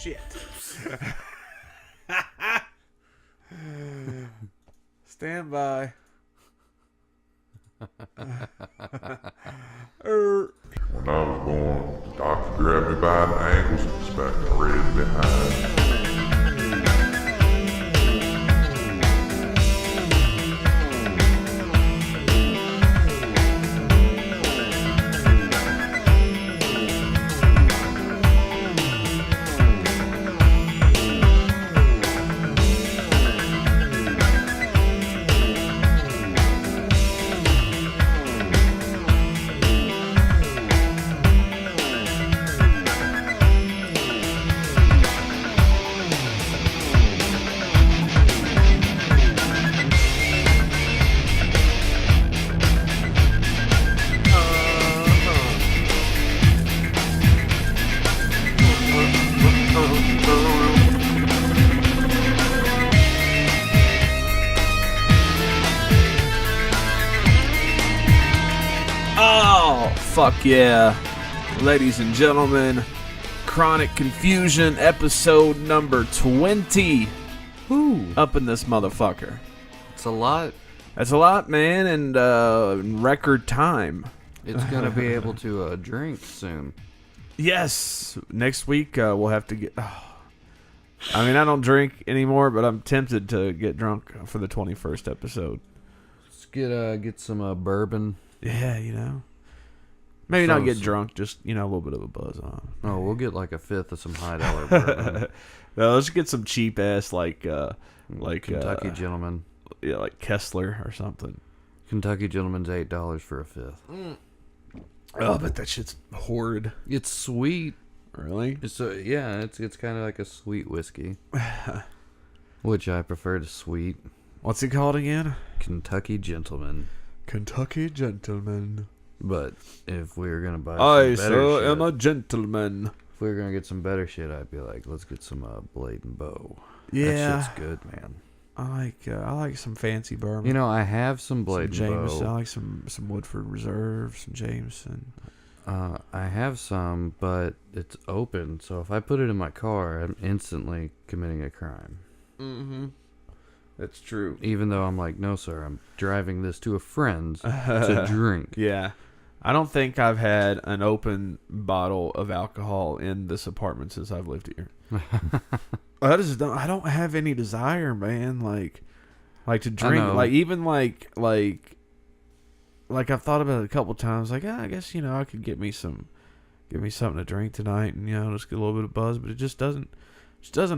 shit. Stand by. When I was born, the doctor grabbed me by the ankles and smacked me red behind. Fuck yeah. Ladies and gentlemen, Chronic Confusion episode number 20. Woo. Up in this motherfucker. It's a lot. That's a lot, man, and record time. It's going to be able to drink soon. Yes. Next week we'll have to get... I mean, I don't drink anymore, but I'm tempted to get drunk for the 21st episode. Let's get some bourbon. Yeah, you know. Maybe not get drunk, just, you know, a little bit of a buzz on. Oh, we'll get like a fifth of some high dollar bourbon. No, let's get some cheap ass like Kentucky Gentleman. Yeah, like Kessler or something. Kentucky Gentleman's $8 for a fifth. Oh, but that shit's horrid. It's sweet. Really? It's kind of like a sweet whiskey, which I prefer to sweet. What's it called again? Kentucky Gentleman. Kentucky Gentleman. But if we were gonna buy, I some better shit, am a gentleman. If we were gonna get some better shit, I'd be like, let's get some Blade and Bow. Yeah, that shit's good, man. I like some fancy bourbon. You know, I have some Blade some and Jameson. Bow. I like some Woodford Reserve, some Jameson. I have some, but it's open. So if I put it in my car, I'm instantly committing a crime. Mm-hmm. That's true. Even though I'm like, no, sir, I'm driving this to a friend's to drink. Yeah. I don't think I've had an open bottle of alcohol in this apartment since I've lived here. I don't have any desire, man, like to drink, like even like I've thought about it a couple times, like, I guess, you know, I could get me something to drink tonight and, you know, just get a little bit of buzz, but it just doesn't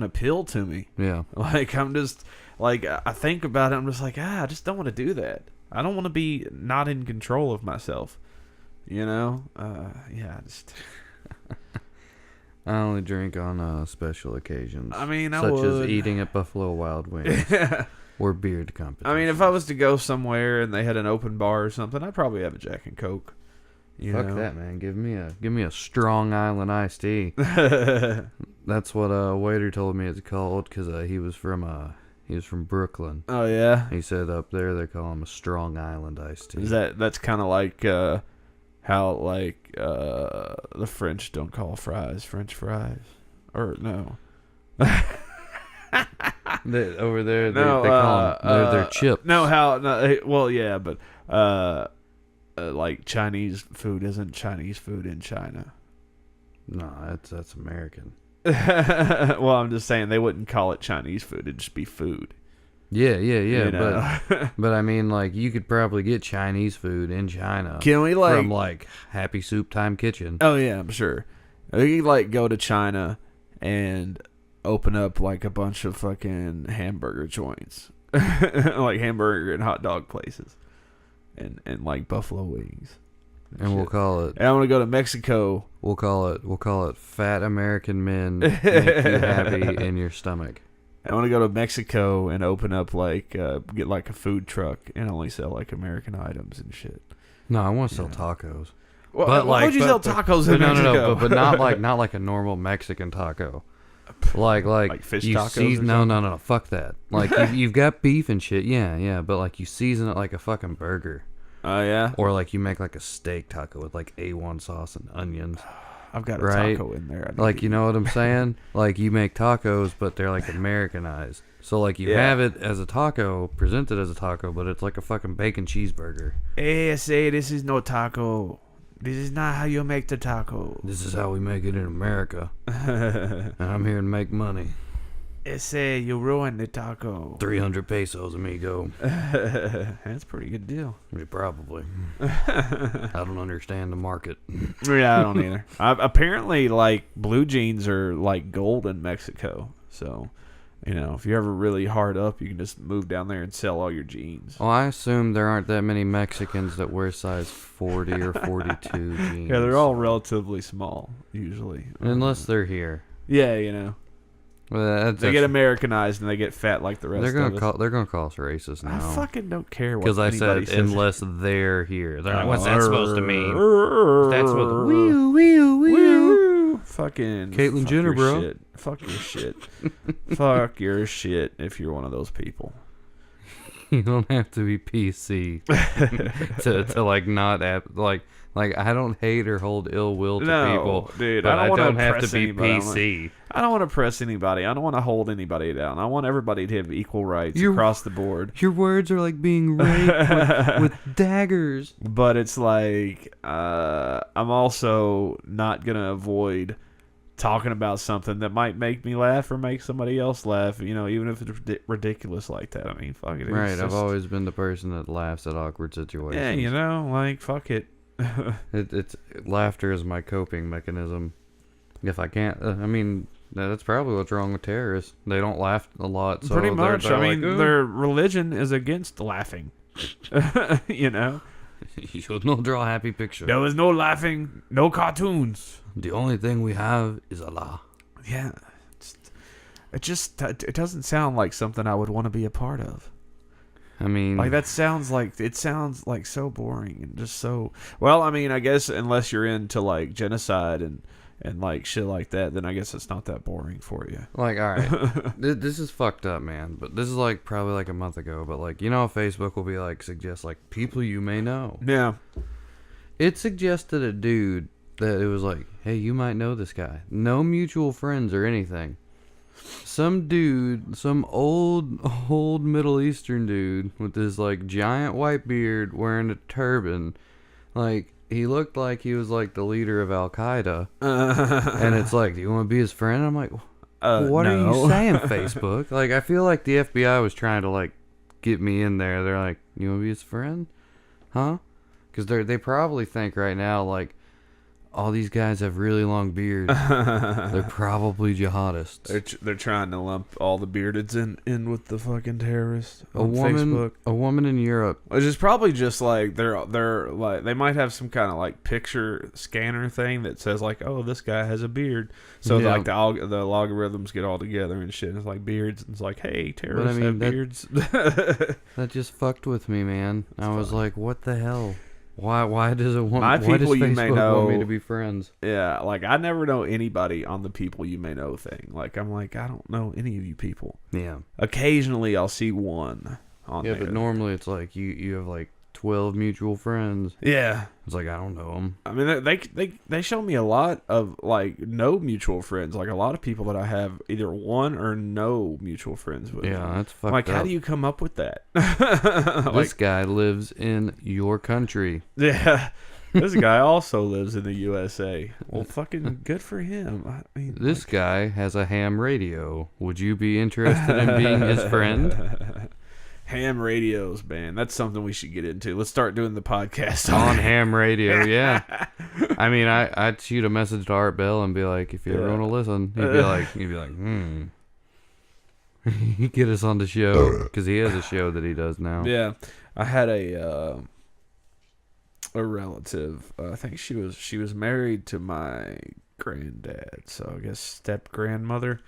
appeal to me. Yeah. Like, I'm just like, I think about it, I'm just like, I just don't want to do that. I don't want to be not in control of myself. You know, yeah. I only drink on special occasions. I mean, such as eating at Buffalo Wild Wings or beard competition. I mean, if I was to go somewhere and they had an open bar or something, I'd probably have a Jack and Coke. Fuck that, man! Give me a Strong Island iced tea. That's what a waiter told me it's called because he was from Brooklyn. Oh yeah. He said up there they call him a Strong Island iced tea. That's kind of like how like the French don't call fries French fries, or no. Over there they call them they're chips. Well, yeah, but like Chinese food isn't Chinese food in China. No, that's American. Well, I'm just saying they wouldn't call it Chinese food; it'd just be food. Yeah. You know? But I mean, like, you could probably get Chinese food in China. Can we from like Happy Soup Time Kitchen? Oh yeah, I'm sure. We could like go to China and open up like a bunch of fucking hamburger joints, like hamburger and hot dog places, and like buffalo wings. And we'll call it. And I want to go to Mexico. We'll call it Fat American Men Make You Happy in Your Stomach. I want to go to Mexico and open up like get like a food truck and only sell like American items and shit. No, I want to sell tacos. Well, but why would you sell tacos in Mexico? No, but not like a normal Mexican taco. Like fish you tacos. No, fuck that. Like you've got beef and shit, yeah, but like you season it like a fucking burger. Oh yeah. Or like you make like a steak taco with like A1 sauce and onions. I've got a Right? taco in there. Like, you know what I'm saying? Like, you make tacos, but they're like Americanized. So, like, you Yeah. have it as a taco, presented as a taco, but it's like a fucking bacon cheeseburger. Hey, I say this is no taco. This is not how you make the taco. This is how we make it in America. And I'm here to make money. I say you ruined the taco. 300 pesos, amigo. That's a pretty good deal. Yeah, probably. I don't understand the market. Yeah, I don't either. Apparently, like, blue jeans are like gold in Mexico. So, you know, if you're ever really hard up, you can just move down there and sell all your jeans. Well, I assume there aren't that many Mexicans that wear size 40 or 42 jeans. Yeah, they're all relatively small, usually. Unless they're here. Yeah, you know. Well, They get Americanized and they get fat like the rest they're of gonna us. they're gonna call us racist I now. fucking don't care what Because I anybody said says. unless they're here. They're like, Oh, what's that supposed to mean? That's what the Woo. Fucking Caitlyn fuck Jenner, your bro. Shit. Fuck your shit. Fuck your shit if you're one of those people. You don't have to be PC to like not like I don't hate or hold ill will to No, people, dude, but I don't wanna have to press be anybody. PC. I don't want to press anybody. I don't want to hold anybody down. I want everybody to have equal rights You're- across the board. Your words are like being raped with daggers. But it's like I'm also not gonna avoid talking about something that might make me laugh or make somebody else laugh. You know, even if it's ridiculous like that. I mean, fuck it. Right, It's I've just- always been the person that laughs at awkward situations. Yeah, you know, like fuck it. It's laughter is my coping mechanism. If I can't, I mean, that's probably what's wrong with terrorists. They don't laugh a lot. So Pretty they're- much. they're I mean, like, "Oh." their religion is against laughing. You know, You don't draw a happy picture. there was no laughing, no cartoons. The only thing we have is Allah. Yeah, it doesn't sound like something I would want to be a part of. I mean, Like it sounds like so boring and just so. Well, I mean, I guess unless you're into like genocide and like shit like that, then I guess it's not that boring for you. like, all right, this is fucked up, man. But this is like probably like a month ago. But like, you know, Facebook will be like suggest like people you may know. Yeah. It suggested a dude that it was like, hey, you might know this guy. No mutual friends or anything. Some dude, some old Middle Eastern dude with this like giant white beard wearing a turban. Like, he looked like he was like the leader of Al Qaeda. And it's like, do you want to be his friend? I'm like, what are you saying, Facebook? Like, I feel like the FBI was trying to like get me in there. They're like, you want to be his friend? Huh? Because they probably think right now, like, all these guys have really long beards. They're probably jihadists. They're trying to lump all the beardeds in with the fucking terrorists on a Facebook. woman in Europe. Which is probably just like they're like they might have some kind of like picture scanner thing that says like, oh, this guy has a beard, so Yeah. like the logarithms get all together and shit. And it's like beards, and it's like, hey, terrorists have beards. That just fucked with me, man. I was like, what the hell? Why does it want? My Why does people you Facebook may want me know- to be friends? Yeah, like I never know anybody on the people you may know thing. Like I'm like, I don't know any of you people. Yeah. Occasionally I'll see one on Yeah, there. but normally it's like you have like 12 mutual friends. Yeah. It's like, I don't know them. I mean, they show me a lot of like no mutual friends. Like a lot of people that I have either one or no mutual friends with. Yeah, that's fucked Like, up. how do you come up with that? This Like, guy lives in your country. yeah, this guy also lives in the USA. Well, fucking good for him. I mean, This guy has a ham radio. Would you be interested in being his friend? ham radios, man. That's something we should get into. Let's start doing the podcast On ham radio, yeah. I mean, I'd shoot a message to Art Bell and be like, if you ever Yeah. want to listen, he'd be like, get us on the show, because he has a show that he does now. Yeah, I had a relative. I think she was married to my granddad, so I guess step grandmother.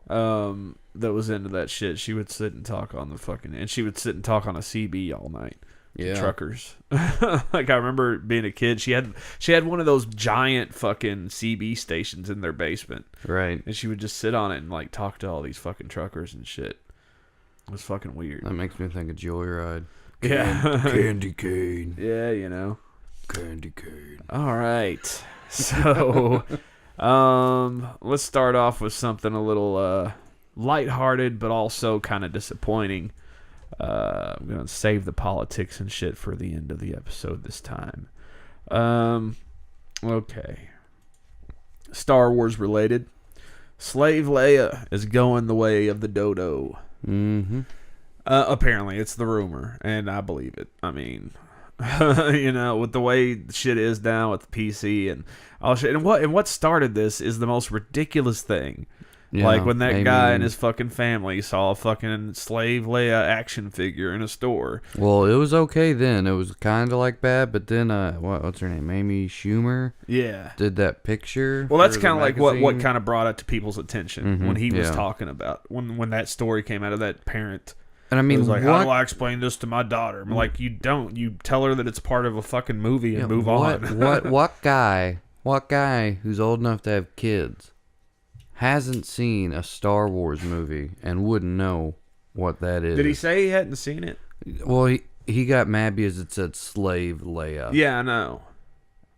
That was into that shit. She would sit and talk on the and she would sit and talk on a CB all night. Yeah. Truckers. Like I remember being a kid, she had one of those giant fucking CB stations in their basement, Right. and she would just sit on it and like talk to all these fucking truckers and shit. It was fucking weird. That makes me think of Joyride. Yeah. Candy cane. Yeah, you know. Candy cane. All right. So, let's start off with something a little lighthearted, but also kind of disappointing. I'm gonna save the politics and shit for the end of the episode this time. Okay. Star Wars related. Slave Leia is going the way of the dodo. Mm-hmm. Apparently, it's the rumor, and I believe it. I mean, with the way shit is now with the PC and all shit, and what started this is the most ridiculous thing. Yeah, like when that guy and his fucking family saw a fucking Slave Leia action figure in a store. Well, it was okay then. It was kind of like bad, but then what's her name? Amy Schumer. Yeah. Did that picture? Well, that's for kind the of like what magazine. kind of brought it to people's attention when he was yeah. talking about when that story came out of that parent. And I mean, It was like, how do I explain this to my daughter? I'm like, you don't. You tell her that it's part of a fucking movie and move on. What guy who's old enough to have kids hasn't seen a Star Wars movie and wouldn't know what that is? Did he say he hadn't seen it? Well, he got mad because it said Slave Leia. Yeah, I know.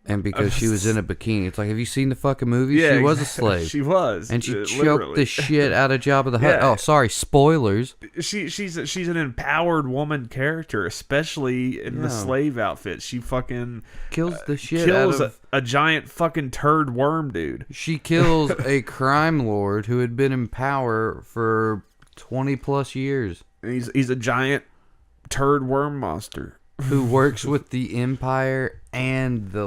And because she was in a bikini. It's like, have you seen the fucking movie? Yeah, she was a exactly. slave. She was. And she choked literally. the shit out of Jabba the Hutt. Yeah. Oh, sorry, spoilers. She's an empowered woman character, especially in the slave outfit. She fucking Kills the shit kills out of... a giant fucking turd worm dude. She kills a crime lord who had been in power for 20 plus years. And he's a giant turd worm monster. Who works with the Empire and the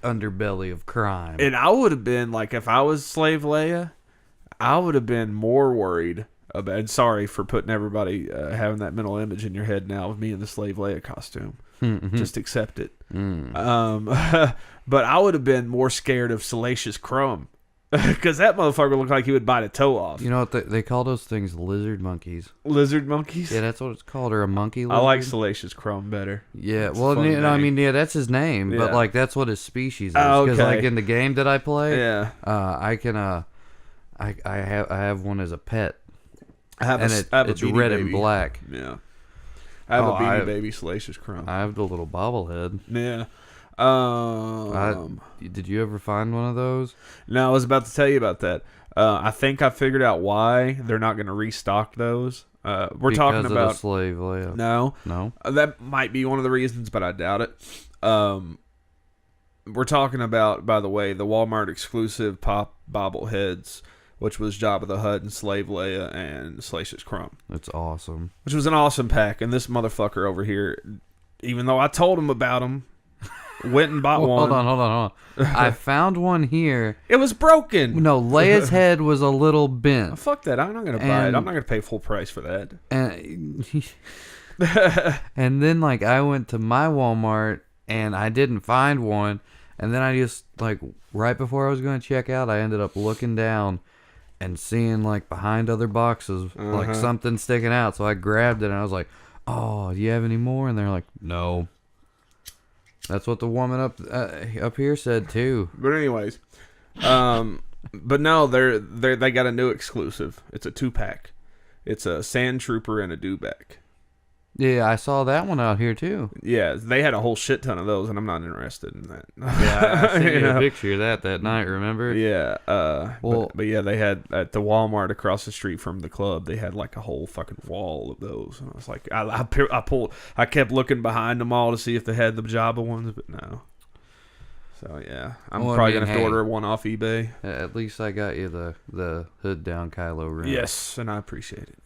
underbelly of crime. And I would have been like, if I was Slave Leia, I would have been more worried about. And sorry for putting everybody having that mental image in your head now of me in the Slave Leia costume. Just accept it. But I would have been more scared of Salacious Crumb. Because that motherfucker looked like he would bite a toe off. You know what they call those things? Lizard monkeys. Lizard monkeys? Yeah, that's what it's called. Or a monkey lizard. I like Salacious Crumb better. Yeah, It's well, a fun I name. mean, yeah, that's his name, but Yeah. that's what his species is. Oh, Because okay. in the game that I play, Yeah. I can I have one as a pet, I have and I have a it's Beanie red Baby. and black. Yeah. I have Oh, a Beanie I- Baby Salacious Crumb. I have the little bobblehead. Yeah. Did you ever find one of those? No, I was about to tell you about that. I think I figured out why they're not going to restock those. We're talking Because of about the Slave Leia. no. No. That might be one of the reasons, but I doubt it. We're talking about, by the way, the Walmart exclusive pop bobbleheads, which was Jabba the Hutt and Slave Leia and Salacious Crumb, It's awesome. which was an awesome pack. And this motherfucker over here, even though I told him about them, went and bought one. Hold on. I found one here. It was broken. No, Leia's head was a little Oh, bent. fuck that. I'm not going to buy it. And- I'm not going to pay full price for that. And, and then I went to my Walmart and I didn't find one. And then I just right before I was going to check out, I ended up looking down and seeing behind other boxes something sticking out. So I grabbed it and I was like, "Oh, do you have any more?" And they're like, "No." That's what the woman up here said too. But anyways, but no, they got a new exclusive. It's a 2-pack. It's a Sand Trooper and a Dewback. Yeah, I saw that one out here too. Yeah, they had a whole shit ton of those, and I'm not interested in that. Yeah, I sent you know? a picture of that night. Remember? Yeah. Well- but yeah, they had at the Walmart across the street from the club. They had a whole fucking wall of those. And I was like, I kept looking behind them all to see if they had the Jabba ones, but no. So yeah, I'm Well, I probably mean, gonna have to hey. order one off eBay. At least I got you the hood down Kylo Ren. Yes, and I appreciate it.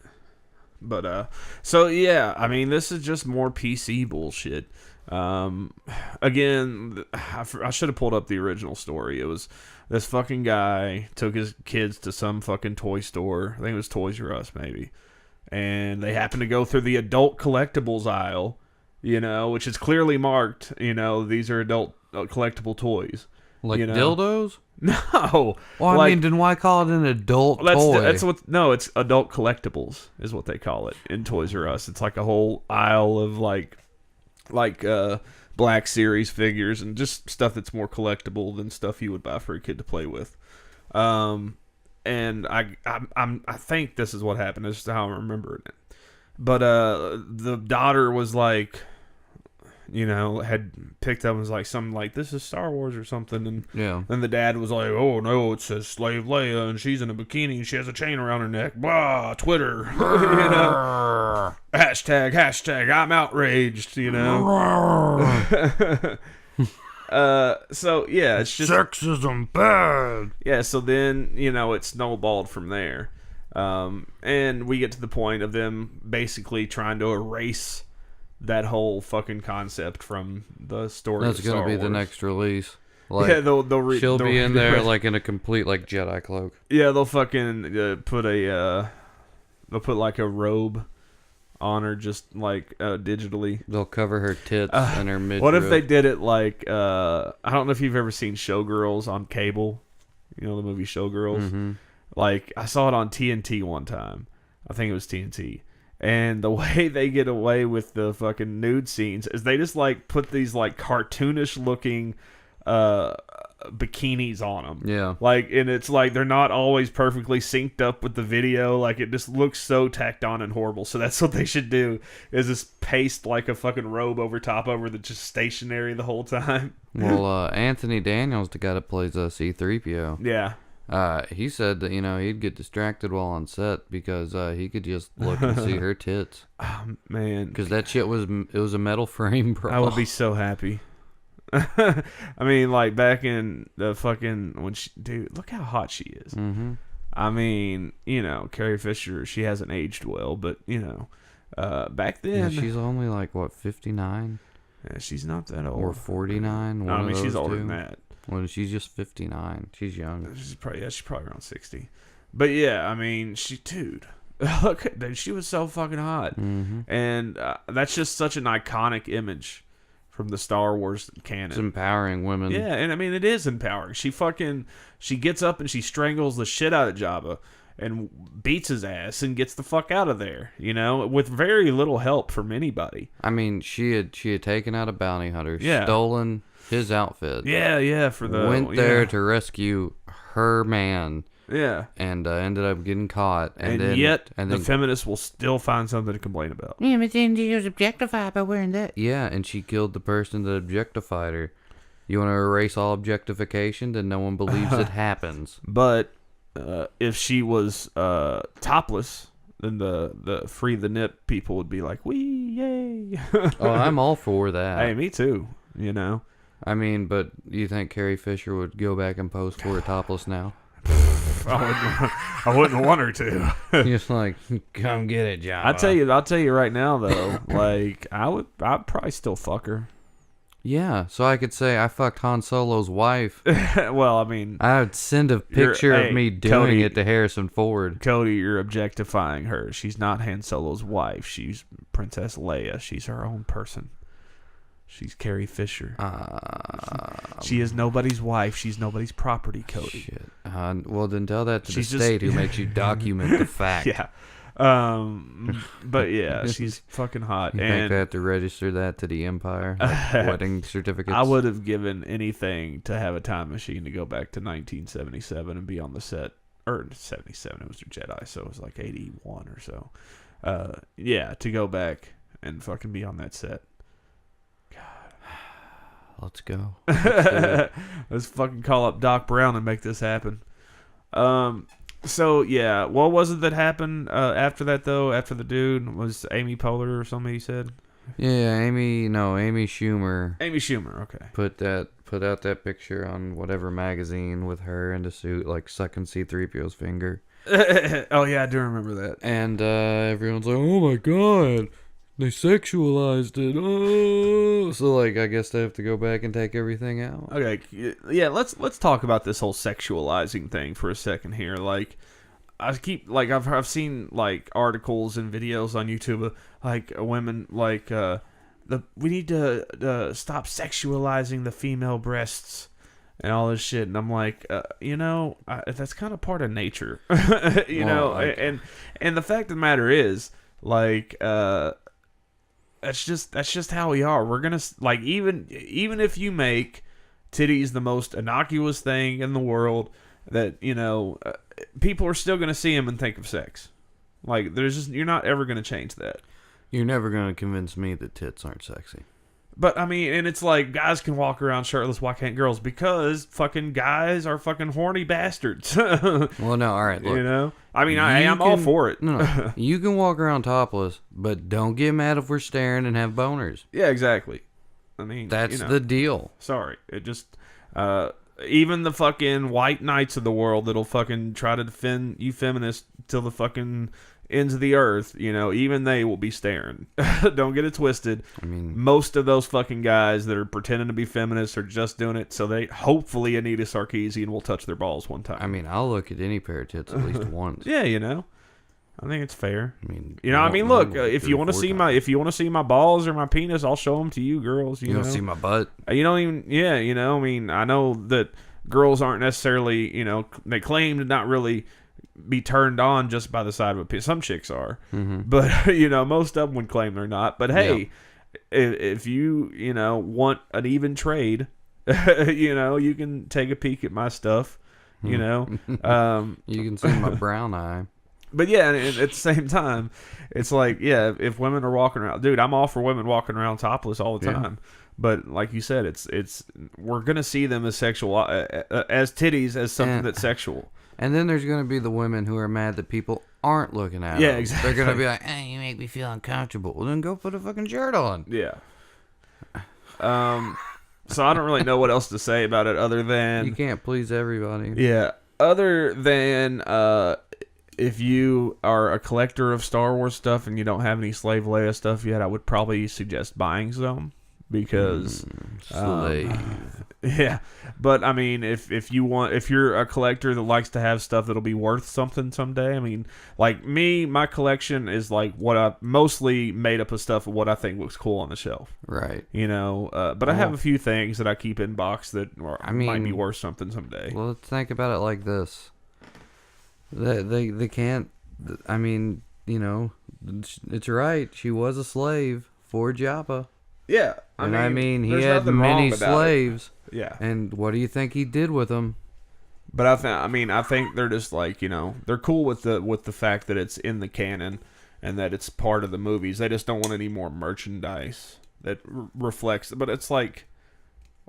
But so yeah, I mean, this is just more PC bullshit. Again, I should have pulled up the original story. It was this fucking guy took his kids to some fucking toy store. I think it was Toys R Us maybe, and they happened to go through the adult collectibles aisle, which is clearly marked. These are adult collectible toys. Like you know? dildos? No. Well, I mean, then why call it an adult toy? It's adult collectibles is what they call it in Toys R Us. It's like a whole aisle of Black Series figures and just stuff that's more collectible than stuff you would buy for a kid to play with. And I think this is what happened. This is how I'm remembering it. But the daughter was like, had picked up and was like something like, this is Star Wars or something. And Yeah. then the dad was like, oh, no, it says Slave Leia, and she's in a bikini, and she has a chain around her neck. Blah, Twitter. Hashtag, I'm outraged, So, yeah, it's just... Sexism bad! Yeah, so then, it snowballed from there. And we get to the point of them basically trying to erase that whole fucking concept from the story. That's of Star gonna be Wars. the next release. Like, Yeah, she'll be in there like in a complete like Jedi cloak. Yeah, they'll fucking put a like a robe on her, just like digitally. They'll cover her tits and her midriff. What if they did it like I don't know if you've ever seen Showgirls on cable. The movie Showgirls. Mm-hmm. Like, I saw it on TNT one time. I think it was TNT. And the way they get away with the fucking nude scenes is they just, like, put these, like, cartoonish-looking bikinis on them. Yeah. Like, and it's like they're not always perfectly synced up with the video. Like, it just looks so tacked on and horrible. So that's what they should do, is just paste, like, a fucking robe over top of her that's just stationary the whole time. Well, Anthony Daniels, the guy that plays C-3PO. Yeah. He said that, he'd get distracted while on set because he could just look and see her tits. Oh, man. Because that shit was a metal frame, bro. I would be so happy. I mean, like, back in the fucking, dude, look how hot she is. Mm-hmm. I mean, Carrie Fisher, she hasn't aged well, but, back then. Yeah, she's only like, what, 59? Yeah, she's not that old. Or 49? No, I mean, she's older than that. Well, she's just 59. She's young. She's probably around 60. But yeah, I mean, dude, look, dude, she was so fucking hot. Mm-hmm. And that's just such an iconic image from the Star Wars canon. It's empowering women. Yeah, and I mean, it is empowering. She gets up and she strangles the shit out of Jabba and beats his ass and gets the fuck out of there, with very little help from anybody. I mean, she had taken out a bounty hunter, Yeah. stolen his outfit. Yeah, went there to rescue her man. Yeah. And ended up getting caught. And the feminists will still find something to complain about. Yeah, but then she was objectified by wearing that. Yeah, and she killed the person that objectified her. You want to erase all objectification, then no one believes it happens. But if she was topless, then the free the nip people would be like, wee, yay. Oh, I'm all for that. Hey, me too, I mean, but you think Carrie Fisher would go back and pose for her topless now? I wouldn't want her to. Just like, come get it, John. I'll tell you right now though, like I'd probably still fuck her. Yeah, so I could say I fucked Han Solo's wife. Well, I mean, I would send a picture of me doing it to Harrison Ford. Cody, you're objectifying her. She's not Han Solo's wife. She's Princess Leia. She's her own person. She's Carrie Fisher. She is nobody's wife. She's nobody's property, Cody. Shit. Well, then tell that to the state who makes you document the fact. Yeah. But yeah, she's fucking hot. You think they have to register that to the Empire? Like wedding certificates? I would have given anything to have a time machine to go back to 1977 and be on the set. Or 77, it was through Jedi, so it was like 81 or so. Yeah, to go back and fucking be on that set. Let's go. Let's fucking call up Doc Brown and make this happen. So yeah, what was it that happened after that though? After the dude was Amy Poehler or something you said? Yeah, Amy Schumer. Amy Schumer, okay. Put out that picture on whatever magazine with her in the suit, like sucking C-3PO's finger. Oh yeah, I do remember that. And everyone's like, "Oh my god, they sexualized it." Oh, so like I guess they have to go back and take everything out. Okay, yeah, let's talk about this whole sexualizing thing for a second here. Like, I've seen like articles and videos on YouTube of, like women like we need to stop sexualizing the female breasts and all this shit, and I'm like, that's kind of part of nature, and the fact of the matter is, like, that's just how we are. We're gonna, like, even if you make titties the most innocuous thing in the world, that people are still gonna see them and think of sex. Like, you're not ever gonna change that. You're never gonna convince me that tits aren't sexy. But I mean, and it's like guys can walk around shirtless. Why can't girls? Because fucking guys are fucking horny bastards. Well, no, all right, look. You know, I mean, I'm all for it. No, you can walk around topless, but don't get mad if we're staring and have boners. Yeah, exactly. I mean, That's the deal. Sorry, it just even the fucking white knights of the world that'll fucking try to defend you feminists till the fucking ends of the earth, you know, even they will be staring. Don't get it twisted. I mean, most of those fucking guys that are pretending to be feminists are just doing it so they hopefully Anita Sarkeesian will touch their balls one time. I mean, I'll look at any pair of tits at least once. Yeah, you know, I think it's fair. I mean, you know, I mean, look, if you want to see my balls or my penis, I'll show them to you, girls. You know? Want to see my butt? You don't even, yeah, you know, I mean, I know that girls aren't necessarily, you know, they claim to not really be turned on just by the side of a penis. Some chicks are, but you know, most of them would claim they're not. But hey, if you, you know, want an even trade, you know, you can take a peek at my stuff. You know, you can see my brown eye. But yeah, and at the same time, it's like, yeah, if women are walking around, dude, I'm all for women walking around topless all the time. But like you said, it's we're gonna see them as sexual, as titties, as something that's sexual. And then there's gonna be the women who are mad that people aren't looking at them. Yeah, exactly. They're gonna be like, "Hey, you make me feel uncomfortable." Well, then go put a fucking shirt on. Yeah. So I don't really know what else to say about it other than you can't please everybody. Yeah. Other than if you are a collector of Star Wars stuff and you don't have any Slave Leia stuff yet, I would probably suggest buying some because Slave. yeah. But I mean, if you're a collector that likes to have stuff that'll be worth something someday, I mean, like me, my collection is like what I mostly made up of stuff of what I think looks cool on the shelf. Right. You know, but I have a few things that I keep in box that might be worth something someday. Well, let's think about it like this. They can't. I mean, you know, it's right. She was a slave for Jabba. Yeah, I mean he had many slaves. Yeah. And what do you think he did with them? But I think they're just like, you know, they're cool with the fact that it's in the canon and that it's part of the movies. They just don't want any more merchandise that reflects. But it's like,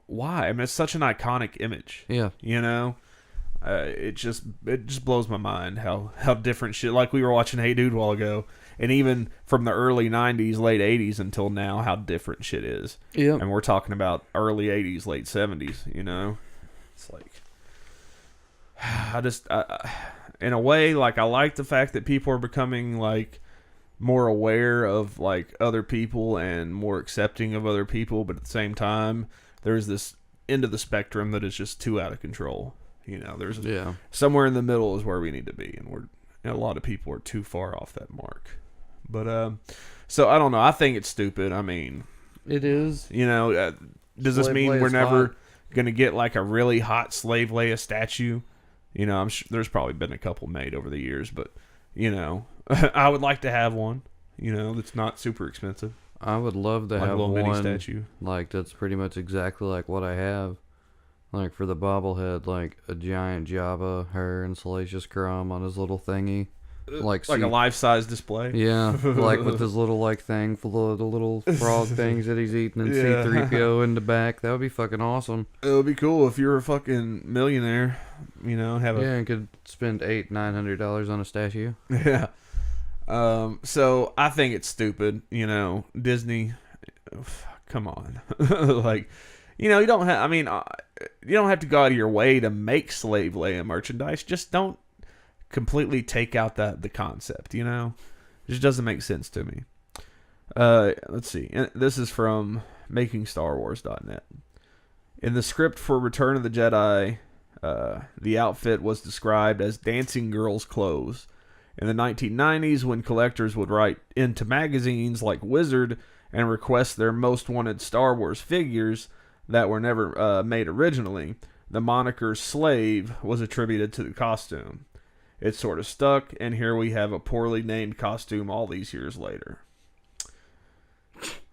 why? I mean, it's such an iconic image. Yeah. You know. It just blows my mind how different shit. Like we were watching Hey Dude a while ago, and even from the early '90s, late *80s until now, how different shit is. Yeah. And we're talking about early '80s, late '70s. You know, it's like in a way, like I like the fact that people are becoming like more aware of like other people and more accepting of other people, but at the same time, there's this end of the spectrum that is just too out of control. You know, there's somewhere in the middle is where we need to be, and a lot of people are too far off that mark. But so I don't know. I think it's stupid. I mean, it is. You know, does this mean we're never gonna get like a really hot Slave Leia statue? You know, I'm sure there's probably been a couple made over the years, but you know, I would like to have one. You know, that's not super expensive. I would love to like have a little one mini statue. Like that's pretty much exactly like what I have. Like for the bobblehead, like a giant Jabba, her, and Salacious Crumb on his little thingy. Like a life-size display. Yeah, like with his little like thing full of the little frog things that he's eating and C-3PO in the back. That would be fucking awesome. It would be cool if you're a fucking millionaire, you know, and could spend $800-900 on a statue. Yeah. So I think it's stupid, you know, Disney. Come on, like. You know, you don't have. I mean, you don't have to go out of your way to make Slave Leia merchandise. Just don't completely take out the concept. You know, it just doesn't make sense to me. Let's see. This is from MakingStarWars.net. In the script for Return of the Jedi, the outfit was described as dancing girls' clothes. In the 1990s, when collectors would write into magazines like Wizard and request their most wanted Star Wars figures that were never made originally, the moniker Slave was attributed to the costume. It sort of stuck, and here we have a poorly named costume all these years later.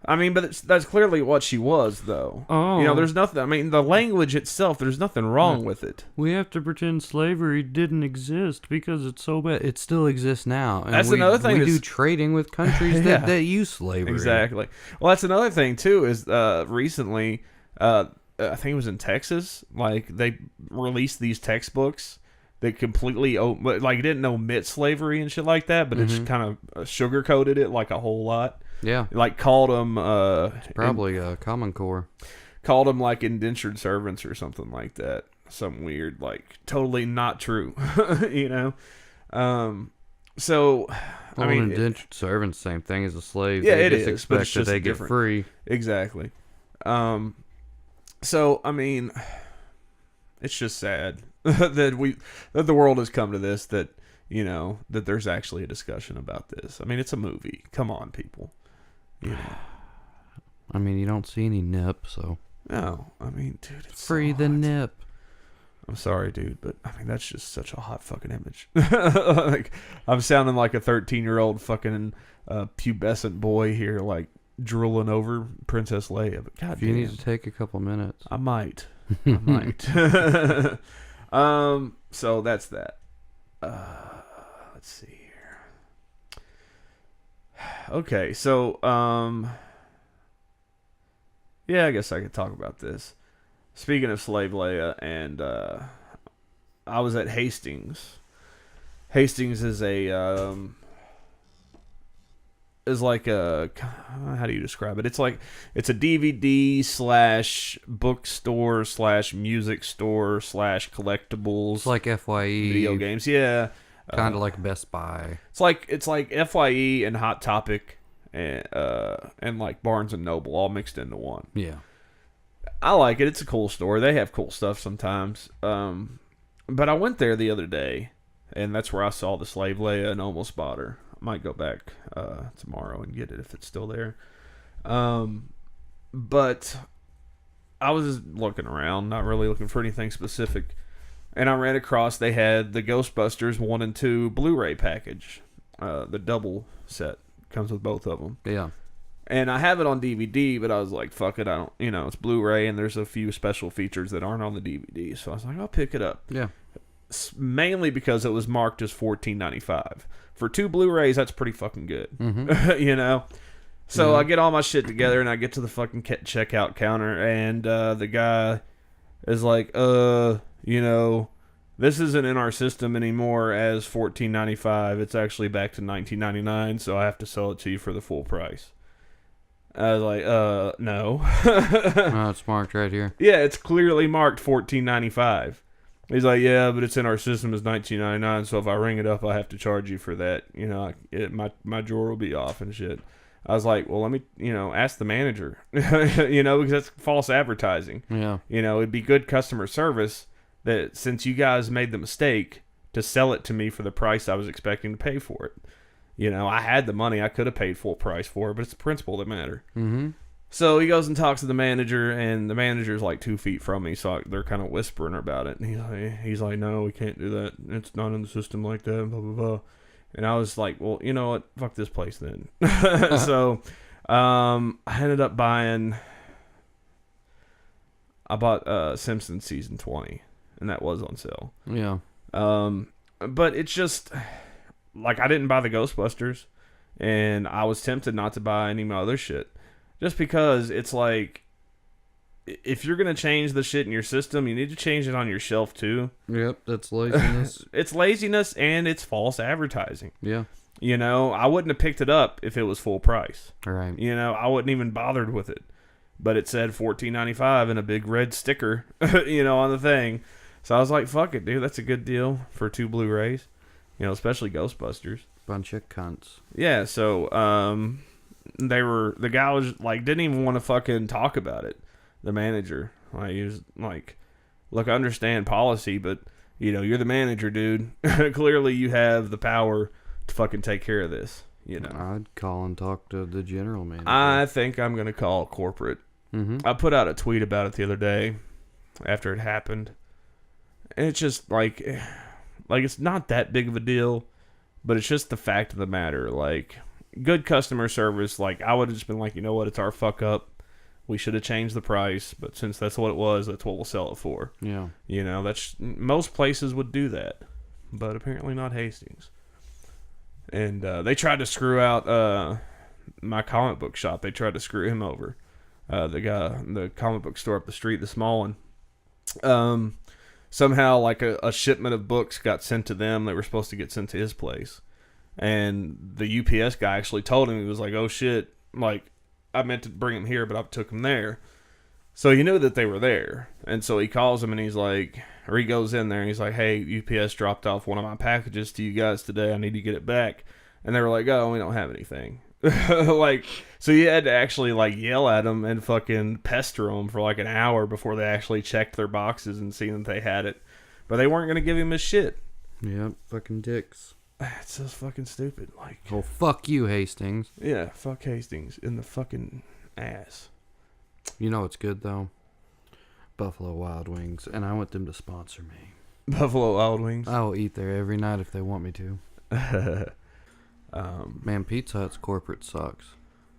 I mean, but that's clearly what she was, though. Oh. You know, there's nothing. I mean, the language itself, there's nothing wrong with it. We have to pretend slavery didn't exist because it's so bad. It still exists now. And That's another thing. We do trading with countries that use slavery. Exactly. Well, that's another thing too. Is recently, I think it was in Texas. Like they released these textbooks that completely like didn't omit slavery and shit like that, but it just kind of sugarcoated it like a whole lot. Yeah. Like called them Probably Common Core. called them like indentured servants or something like that. Some weird, like totally not true. You know. So Well, I mean, an indentured servant, same thing as a slave. Yeah, they it just is, but it's expect that just they get different. free. exactly. So I mean, it's just sad that the world has come to this, that you know that there's actually a discussion about this. I mean, it's a movie. Come on, people. You know. I mean, you don't see any nip, so No, I mean, dude, it's free so the hot. nip. I'm sorry, dude, but I mean that's just such a hot fucking image. Like I'm sounding like a 13-year-old fucking pubescent boy here, like drooling over Princess Leia. But If goddamn, you need to take a couple minutes. I might. So that's that. Let's see here. Okay, so yeah, I guess I could talk about this. Speaking of Slave Leia, and I was at Hastings. Hastings is like a, how do you describe it? It's a DVD / bookstore / music store / collectibles. It's like FYE. Video games, yeah. Kind of like Best Buy. It's like FYE and Hot Topic and like Barnes and Noble all mixed into one. Yeah. I like it. It's a cool store. They have cool stuff sometimes. But I went there the other day, and that's where I saw the Slave Leia and almost bought her. I might go back tomorrow and get it if it's still there. But I was just looking around, not really looking for anything specific. And I ran across, they had the Ghostbusters 1 and 2 Blu-ray package. The double set. Comes with both of them. Yeah. And I have it on DVD, but I was like, fuck it, I don't, it's Blu-ray, and there's a few special features that aren't on the DVD. So I was like, I'll pick it up. Yeah. Mainly because it was marked as $14.95. For 2 Blu-rays, that's pretty fucking good. Mm-hmm. So I get all my shit together, and I get to the fucking checkout counter, and the guy is like, this isn't in our system anymore as $14.95. It's actually back to $19.99, so I have to sell it to you for the full price. I was like, no. Oh, it's marked right here. Yeah, it's clearly marked $14.95. He's like, yeah, but it's in our system as $19.99, so if I ring it up, I have to charge you for that. My drawer will be off and shit. I was like, well, let me, ask the manager, because that's false advertising. Yeah. It'd be good customer service that since you guys made the mistake to sell it to me for the price I was expecting to pay for it. I had the money. I could have paid full price for it, but it's the principle that matter. Mm-hmm. So he goes and talks to the manager, and the manager's like 2 feet from me, so they're kind of whispering about it. And he's like, no, we can't do that. It's not in the system like that, blah, blah, blah. And I was like, well, you know what? Fuck this place then. So I ended up I bought Simpsons Season 20, and that was on sale. Yeah. But it's just, like, I didn't buy the Ghostbusters, and I was tempted not to buy any of my other shit. Just because it's like, if you're going to change the shit in your system, you need to change it on your shelf too. Yep, that's laziness. It's laziness and it's false advertising. Yeah. I wouldn't have picked it up if it was full price. All right. I wouldn't even bothered with it. But it said $14.95 and a big red sticker, on the thing. So I was like, fuck it, dude. That's a good deal for 2 Blu-rays. Especially Ghostbusters. Bunch of cunts. Yeah, so the guy was like, didn't even want to fucking talk about it. The manager, like, he was like, look, I understand policy, but you're the manager, dude. Clearly you have the power to fucking take care of this. I'd call and talk to the general manager. I think I'm gonna call corporate. Mm-hmm. I put out a tweet about it the other day after it happened, and it's just like it's not that big of a deal, but it's just the fact of the matter. Like, good customer service. Like, I would have just been like, you know what, it's our fuck up. We should have changed the price, but since that's what it was, that's what we'll sell it for. Yeah. You know, that's most places would do that, but apparently not Hastings. And they tried to screw out my comic book shop. They tried to screw him over. The comic book store up the street, the small one. Somehow, like a shipment of books got sent to them. They were supposed to get sent to his place, and the UPS guy actually told him, he was like, "Oh shit, like I meant to bring them here, but I took them there." So he knew that they were there, and so he calls him and he's like, or he goes in there and he's like, "Hey, UPS dropped off one of my packages to you guys today. I need to get it back." And they were like, "Oh, we don't have anything." Like, so you had to actually like yell at them and fucking pester them for like an hour before they actually checked their boxes and seen that they had it, but they weren't gonna give him his shit. Yep, fucking dicks. It's so fucking stupid. Like, Well, fuck you, Hastings. yeah, fuck Hastings in the fucking ass. You know what's good though? Buffalo Wild Wings, and I want them to sponsor me. Buffalo Wild Wings. I will eat there every night if they want me to. Man, Pizza Hut's corporate sucks.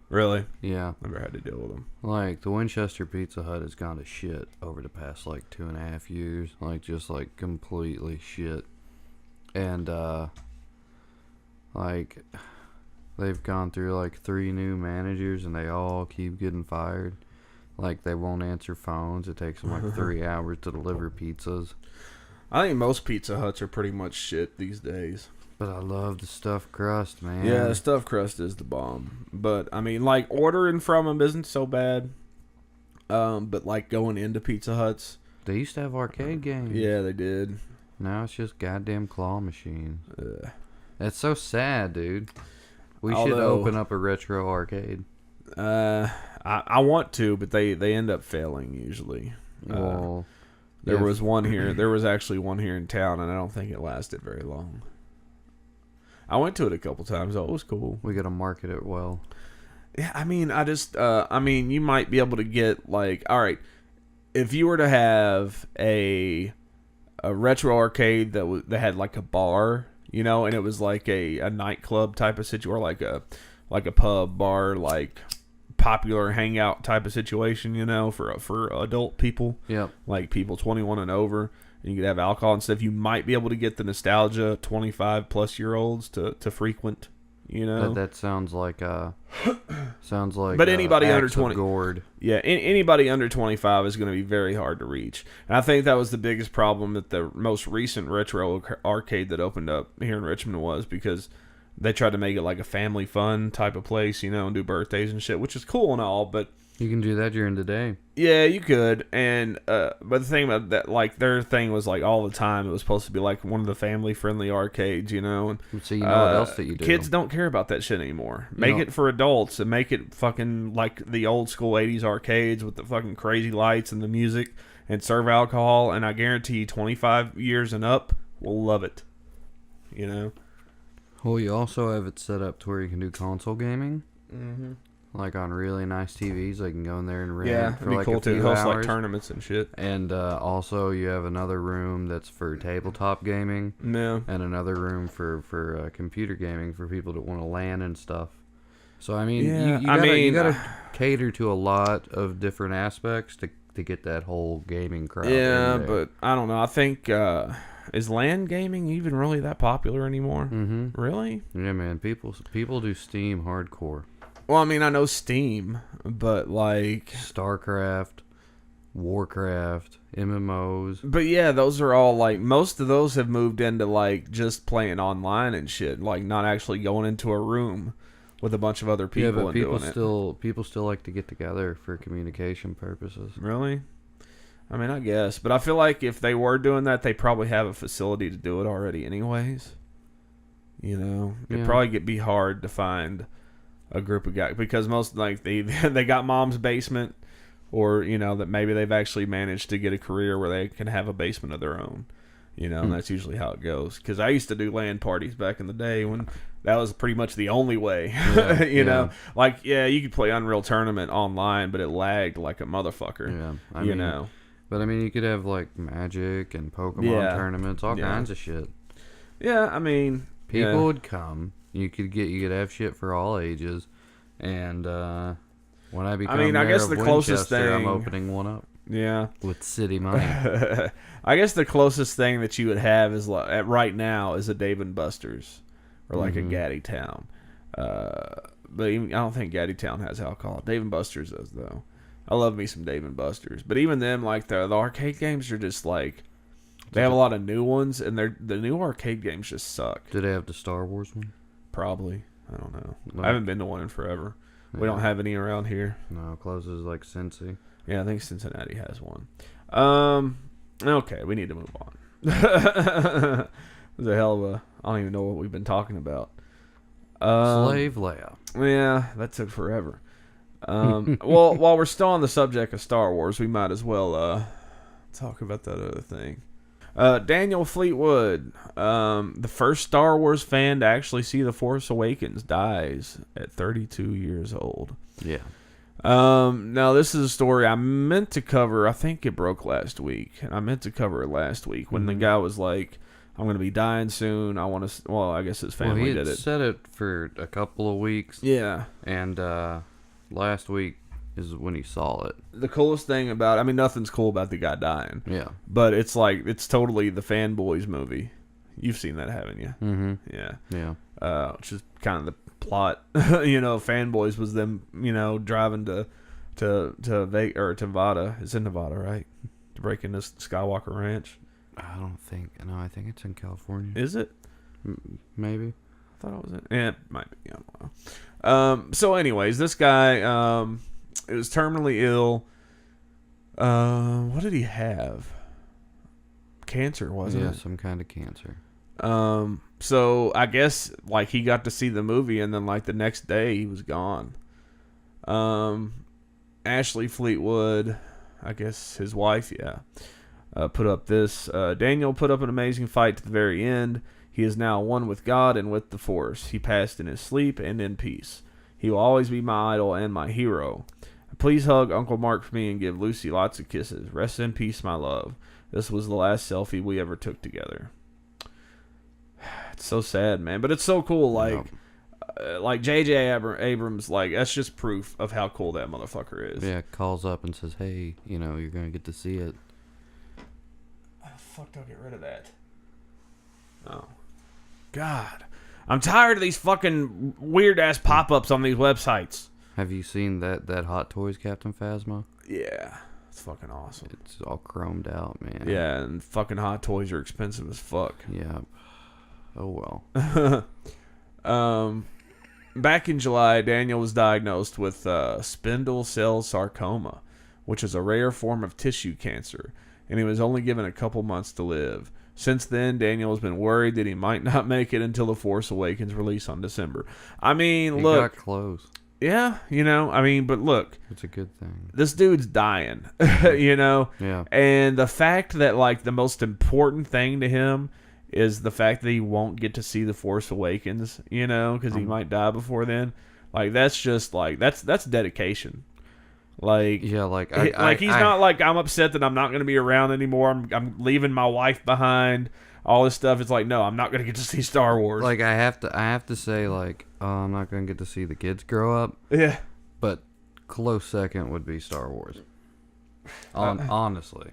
Really? Yeah. Never had to deal with them. Like, the Winchester Pizza Hut has gone to shit over the past, like, 2.5 years. Like, just, like, completely shit. And, like, they've gone through, like, 3 new managers, and they all keep getting fired. Like, they won't answer phones. It takes them, like, 3 hours to deliver pizzas. I think most Pizza Huts are pretty much shit these days. But I love the stuffed crust, man. Yeah, the stuffed crust is the bomb. But, I mean, like, ordering from them isn't so bad. But, like, going into Pizza Huts. They used to have arcade games. Yeah, they did. Now it's just goddamn claw machines. That's so sad, dude. We should open up a retro arcade. I want to, but they end up failing usually. Well, there was one here. There was actually one here in town, and I don't think it lasted very long. I went to it a couple times. Oh, it was cool. We gotta market it well. Yeah, I mean, you might be able to get like, all right, if you were to have a retro arcade that had like a bar, you know, and it was like a nightclub type of situation, or like a pub bar, like popular hangout type of situation, you know, for adult people. Yep. Like people 21 and over, and you could have alcohol and stuff. You might be able to get the nostalgia 25-plus-year-olds to frequent, you know. That sounds like But anybody under 20, gourd. yeah, anybody under 25 is going to be very hard to reach. And I think that was the biggest problem that the most recent retro arcade that opened up here in Richmond was, because they tried to make it like a family fun type of place, you know, and do birthdays and shit, which is cool and all, but You can do that during the day. yeah, you could. And but the thing about that, like, their thing was like all the time it was supposed to be like one of the family friendly arcades, you know. And So you know what else that you do. kids don't care about that shit anymore. Make it for adults and make it fucking like the old school 80s arcades with the fucking crazy lights and the music, and serve alcohol, and I guarantee you 25 years and up will love it. You know. Well, you also have it set up to where you can do console gaming. Mm-hmm. Like on really nice TVs, I can go in there and rent Yeah, for it'd be like cool a few too. Host like hours. tournaments and shit. And also, you have another room that's for tabletop gaming, Yeah. and another room for computer gaming for people that want to LAN and stuff. So I mean, Yeah, you gotta cater to a lot of different aspects to get that whole gaming crowd. Yeah, in there. but I don't know. I think is LAN gaming even really that popular anymore? Mm-hmm. Really? Yeah, man, people do Steam hardcore. Well, I mean, I know Steam, but like, StarCraft, Warcraft, MMOs. but yeah, those are all like, most of those have moved into like just playing online and shit, like not actually going into a room with a bunch of other people. Yeah, but and people still like to get together for communication purposes. Really? I mean, I guess, but I feel like if they were doing that, they probably have a facility to do it already, anyways. You know, it'd probably be hard to find a group of guys, because most, like, they got mom's basement, or, you know, that maybe they've actually managed to get a career where they can have a basement of their own, you know. And that's usually how it goes, because I used to do LAN parties back in the day when that was pretty much the only way. You know, like, yeah, you could play Unreal Tournament online, but it lagged like a motherfucker. Yeah, I you mean, know. But I mean, you could have like Magic and Pokemon tournaments, all kinds of shit. Yeah, I mean, People would come. You could have shit for all ages, and when I become I mayor guess of the closest Winchester, I'm thing- opening one up Yeah. with city money. I guess the closest thing that you would have is right now is a Dave and Buster's or like a Gaddy Town. But even, I don't think Gaddy Town has alcohol. Dave and Buster's does though. I love me some Dave and Buster's. But even them, like the arcade games are just like they have a lot of new ones, and the new arcade games just suck. Do they have the Star Wars one? Probably. I don't know. Like, I haven't been to one in forever. We don't have any around here. No, closest is like Cincy. Yeah, I think Cincinnati has one. Okay, we need to move on. It was a hell of a... I don't even know what we've been talking about. Slave Leia. Yeah, that took forever. Well, while we're still on the subject of Star Wars, we might as well talk about that other thing. Daniel Fleetwood, the first Star Wars fan to actually see The Force Awakens, dies at 32 years old. Yeah. Now this is a story I meant to cover. I think it broke last week. I meant to cover it last week when the guy was like, "I'm going to be dying soon. I want to." Well, I guess his family he did had it. said it for a couple of weeks. Yeah. And last week is when he saw it. The coolest thing about, nothing's cool about the guy dying. Yeah. But it's like, it's totally the Fanboys movie. You've seen that, haven't you? Mm-hmm. Yeah. Yeah. Which is kind of the plot. Fanboys was them, driving to Nevada. It's in Nevada, right? To break into Skywalker Ranch. I don't think. No, I think it's in California. Is it? Maybe. I thought it was in. Yeah, it might be. I don't know. So anyways, this guy, it was terminally ill. What did he have? Cancer, wasn't it? Yeah, some kind of cancer. So I guess like he got to see the movie, and then like the next day he was gone. Ashley Fleetwood, I guess his wife, put up this. Daniel put up an amazing fight to the very end. He is now one with God and with the Force. He passed in his sleep and in peace. He will always be my idol and my hero. Please hug Uncle Mark for me and give Lucy lots of kisses. Rest in peace, my love. This was the last selfie we ever took together. It's so sad, man, but it's so cool. Like J.J. Abrams, like that's just proof of how cool that motherfucker is. Yeah, calls up and says, "Hey, you're gonna get to see it." How the fuck do I get rid of that? Oh, God, I'm tired of these fucking weird ass pop-ups on these websites. Have you seen that Hot Toys Captain Phasma? Yeah, it's fucking awesome. It's all chromed out, man. Yeah, and fucking Hot Toys are expensive as fuck. Yeah. Oh well. Back in July, Daniel was diagnosed with spindle cell sarcoma, which is a rare form of tissue cancer, and he was only given a couple months to live. Since then, Daniel has been worried that he might not make it until The Force Awakens release on December. He Look. got close. Yeah, but look. It's a good thing. This dude's dying, Yeah. And the fact that, like, the most important thing to him is the fact that he won't get to see The Force Awakens, because he might die before then. Like, that's just, like, that's dedication. Like, yeah, he's not like, I'm upset that I'm not going to be around anymore. I'm leaving my wife behind. All this stuff. It's like, no, I'm not going to get to see Star Wars. Like, I have to say, like, I'm not going to get to see the kids grow up. Yeah. But close second would be Star Wars. Honestly.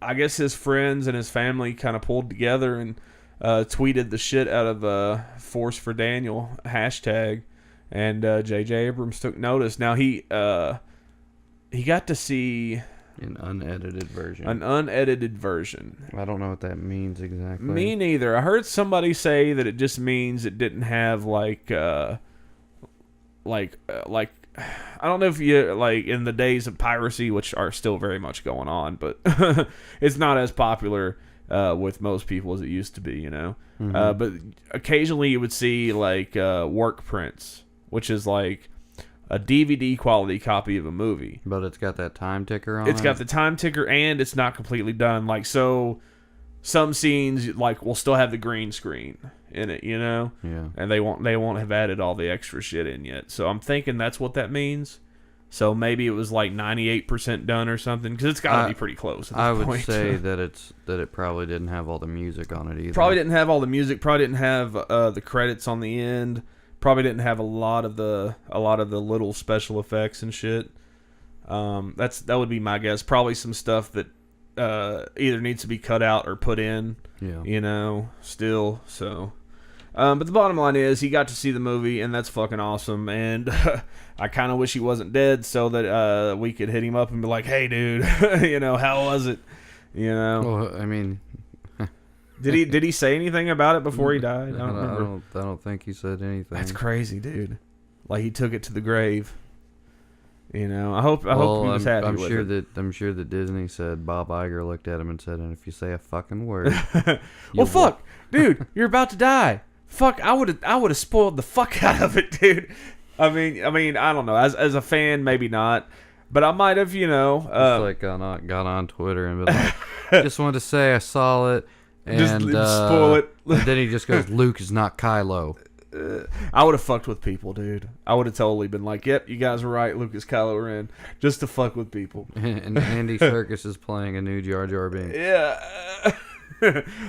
I guess his friends and his family kind of pulled together and tweeted the shit out of Force for Daniel hashtag, and J.J. Abrams took notice. Now he got to see an unedited version. I don't know what that means exactly. Me neither. I heard somebody say that it just means it didn't have like I don't know if you like in the days of piracy, which are still very much going on, but it's not as popular with most people as it used to be, Mm-hmm. But occasionally you would see like work prints, which is like a DVD quality copy of a movie. But it's got that time ticker on it? It's got the time ticker, and it's not completely done. Like, so some scenes like will still have the green screen in it, Yeah. and they won't have added all the extra shit in yet. So I'm thinking that's what that means. So maybe it was like 98% done or something, because it's got to be pretty close at this I would point. say that it probably didn't have all the music on it either. Probably didn't have all the music. Probably didn't have the credits on the end. Probably didn't have a lot of the little special effects and shit. That would be my guess. Probably some stuff that either needs to be cut out or put in. Yeah. You know, still. So, but the bottom line is he got to see the movie, and that's fucking awesome. And I kind of wish he wasn't dead, so that we could hit him up and be like, "Hey, dude, you know, how was it?" You know. Well, I mean, did he say anything about it before he died? I don't remember. I don't think he said anything. That's crazy, dude. Like he took it to the grave. You know, I hope he was happy I'm with sure it. I'm sure that Disney said Bob Iger looked at him and said, "And if you say a fucking word, well, fuck, dude, you're about to die. Fuck, I would have spoiled the fuck out of it, dude. I mean, I don't know. As a fan, maybe not, but I might have, you know, just like got on Twitter and been like, just wanted to say I saw it, and just spoil it. And then he just goes, Luke is not Kylo. I would have fucked with people, dude. I would have totally been like, "Yep, you guys were right. Lucas Kylo Ren," just to fuck with people. And Andy Serkis is playing a new Jar Jar Binks. Yeah.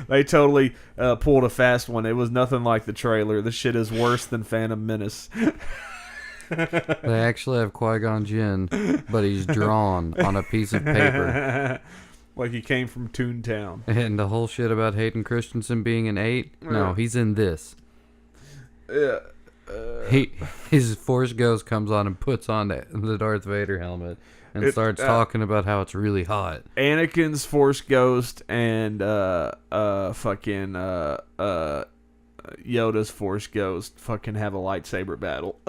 They totally pulled a fast one. It was nothing like the trailer. This shit is worse than Phantom Menace. They actually have Qui-Gon Jinn, but he's drawn on a piece of paper. Like he came from Toontown. And the whole shit about Hayden Christensen being an 8, no, he's in this. Yeah. His Force Ghost comes on and puts on the Darth Vader helmet and starts talking about how it's really hot. Anakin's Force Ghost and Yoda's Force Ghost fucking have a lightsaber battle.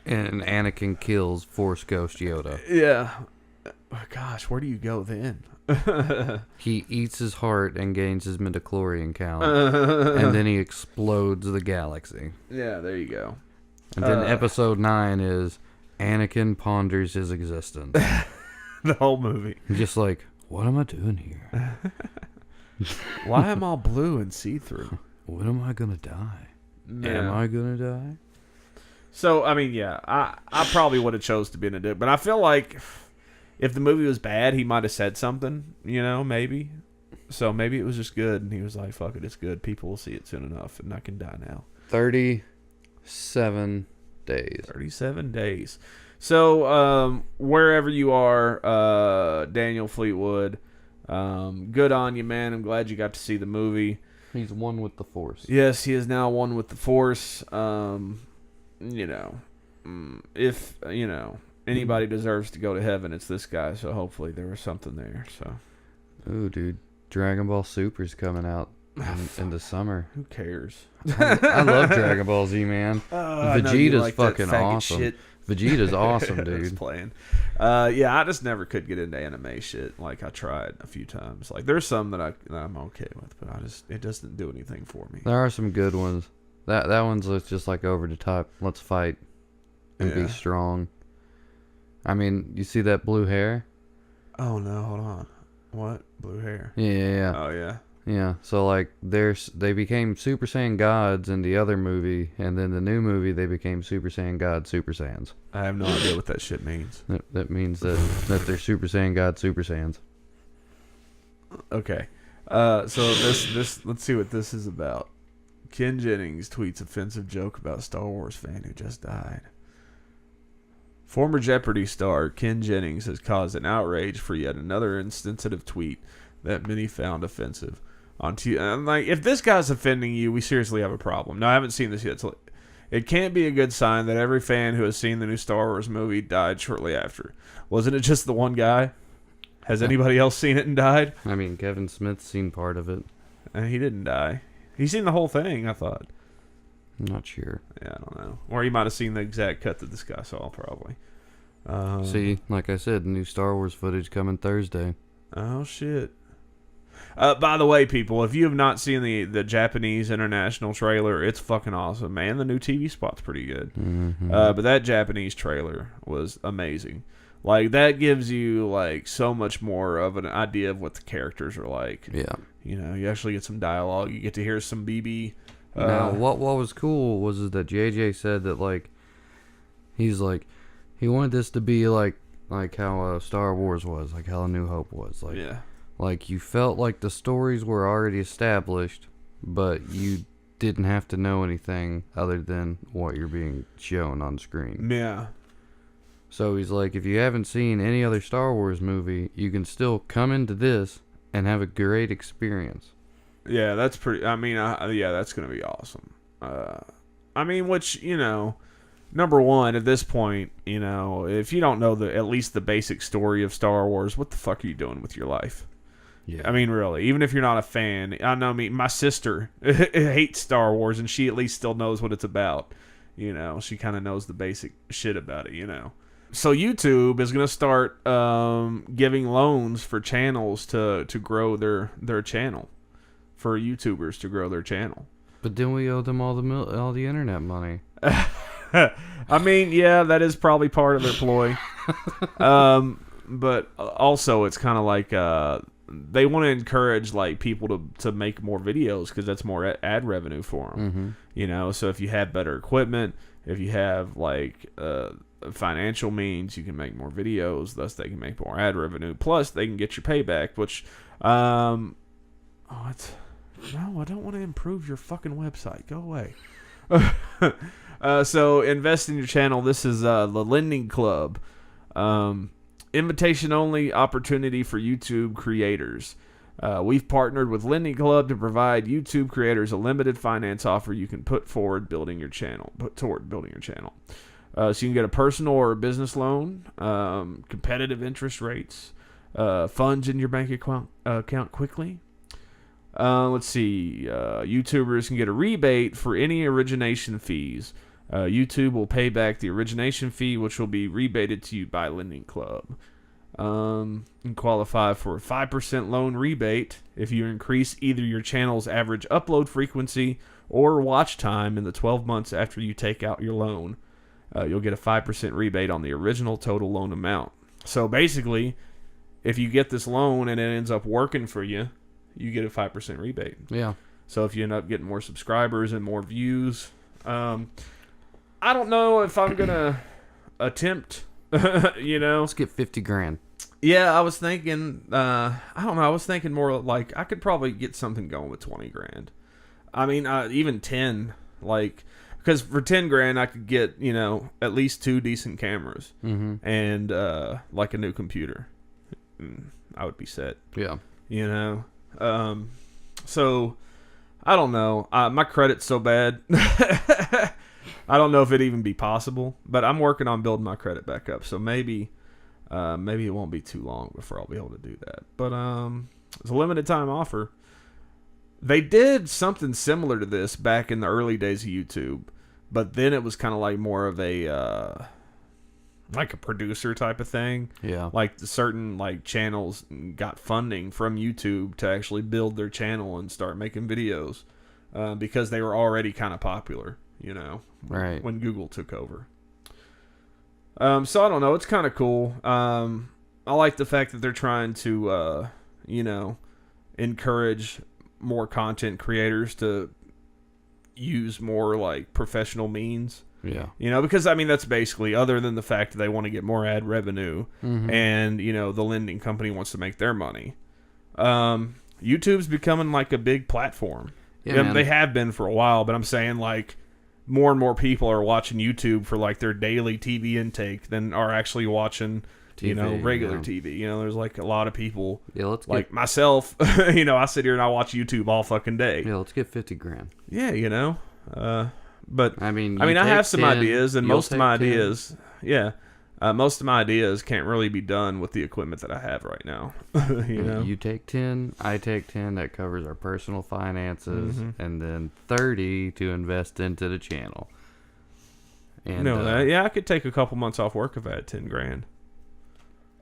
And Anakin kills Force Ghost Yoda. Yeah. Gosh, where do you go then? He eats his heart and gains his midichlorian count. And then he explodes the galaxy. Yeah, there you go. And then episode 9 is Anakin ponders his existence. The whole movie. Just like, what am I doing here? Why am I all blue and see-through? When am I gonna die? Yeah. Am I gonna die? So, I mean, yeah, I probably would have chose to be in a dick, but I feel like if the movie was bad, he might have said something, you know, maybe. So maybe it was just good, and he was like, fuck it, it's good. People will see it soon enough, and I can die now. 37 days. 37 days. So, wherever you are, Daniel Fleetwood, good on you, man. I'm glad you got to see the movie. He's one with the Force. Yes, he is now one with the Force. You know, if, you know, anybody deserves to go to heaven, it's this guy. So hopefully there was something there. So, ooh, dude, Dragon Ball Super's coming out in the summer. Who cares? I love Dragon Ball Z, man. Vegeta's like fucking awesome. Shit. Vegeta's awesome, dude. Playing. Yeah, I just never could get into anime shit. Like I tried a few times. Like there's some that I'm okay with, but it doesn't do anything for me. There are some good ones. That one's just like over the top. Let's fight and be strong. I mean, you see that blue hair? Oh no, hold on. What? Blue hair? Yeah. Oh yeah. Yeah, so like they became Super Saiyan gods in the other movie, and then the new movie they became Super Saiyan God Super Saiyans. I have no idea what that shit means. That means that they're Super Saiyan God Super Saiyans. Okay, so this let's see what this is about. Ken Jennings tweets offensive joke about Star Wars fan who just died. Former Jeopardy star Ken Jennings has caused an outrage for yet another insensitive tweet that many found offensive. I'm like, if this guy's offending you, we seriously have a problem. Now, I haven't seen this yet. So it can't be a good sign that every fan who has seen the new Star Wars movie died shortly after. Wasn't it just the one guy? Has anybody else seen it and died? I mean, Kevin Smith's seen part of it. He didn't die. He's seen the whole thing, I thought. I'm not sure. Yeah, I don't know. Or he might have seen the exact cut that this guy saw, probably. See, like I said, new Star Wars footage coming Thursday. Oh, shit. By the way, people, if you have not seen the Japanese international trailer, it's fucking awesome, man. The new TV spot's pretty good. Mm-hmm. But that Japanese trailer was amazing. Like, that gives you, like, so much more of an idea of what the characters are like. Yeah. You know, you actually get some dialogue. You get to hear some BB. Now, what was cool was that JJ said that, like, he's like, He wanted this to be like how Star Wars was, like how A New Hope was. Like, Yeah. like you felt like the stories were already established, but you didn't have to know anything other than what you're being shown on screen. Yeah. So he's like, if you haven't seen any other Star Wars movie, you can still come into this and have a great experience. Yeah, that's pretty. I mean, yeah, that's gonna be awesome. I mean, which number one at this point, if you don't know at least the basic story of Star Wars, what the fuck are you doing with your life? Yeah. I mean, really, even if you're not a fan, I know my sister hates Star Wars, and she at least still knows what it's about. She kind of knows the basic shit about it. So YouTube is gonna start giving loans for channels to grow their channel, for YouTubers to grow their channel. But then we owe them all the internet money. I mean, yeah, that is probably part of their ploy. But also, it's kind of like they want to encourage like people to make more videos because that's more ad revenue for them. Mm-hmm. So if you have better equipment, if you have like financial means, you can make more videos. Thus, they can make more ad revenue. Plus, they can get your payback. Which, no, I don't want to improve your fucking website. Go away. So invest in your channel. This is the Lending Club. Invitation only opportunity for YouTube creators. We've partnered with Lending Club to provide YouTube creators a limited finance offer you can put toward building your channel. So you can get a personal or a business loan, competitive interest rates, funds in your bank account quickly. Let's see. YouTubers can get a rebate for any origination fees. YouTube will pay back the origination fee, which will be rebated to you by Lending Club. And qualify for a 5% loan rebate if you increase either your channel's average upload frequency or watch time in the 12 months after you take out your loan. You'll get a 5% rebate on the original total loan amount. So basically, if you get this loan and it ends up working for you, you get a 5% rebate. Yeah. So if you end up getting more subscribers and more views, I don't know if I'm gonna attempt. Let's get 50 grand. Yeah, I was thinking. I don't know. I was thinking more like I could probably get something going with 20 grand. I mean, even 10. Like, because for 10 grand I could get at least 2 decent cameras and like a new computer. I would be set. Yeah. So I don't know. My credit's so bad. I don't know if it'd even be possible, but I'm working on building my credit back up. So maybe it won't be too long before I'll be able to do that. But it's a limited time offer. They did something similar to this back in the early days of YouTube, but then it was kind of like more of a like a producer type of thing. Yeah. Like certain like channels got funding from YouTube to actually build their channel and start making videos because they were already kind of popular, right. when Google took over. So I don't know. It's kind of cool. I like the fact that they're trying to, encourage more content creators to use more like professional means. Yeah. Because I mean that's basically, other than the fact that they want to get more ad revenue and the lending company wants to make their money. YouTube's becoming like a big platform. Yeah, they have been for a while, but I'm saying like more and more people are watching YouTube for like their daily TV intake than are actually watching TV, regular TV. There's like a lot of people like myself, I sit here and I watch YouTube all fucking day. Yeah, let's get 50 grand. Yeah, but I mean, I have some ideas, and most of my ideas, most of my ideas can't really be done with the equipment that I have right now. You take 10, I take 10. That covers our personal finances, and then 30 to invest into the channel. And I could take a couple months off work if I had 10 grand.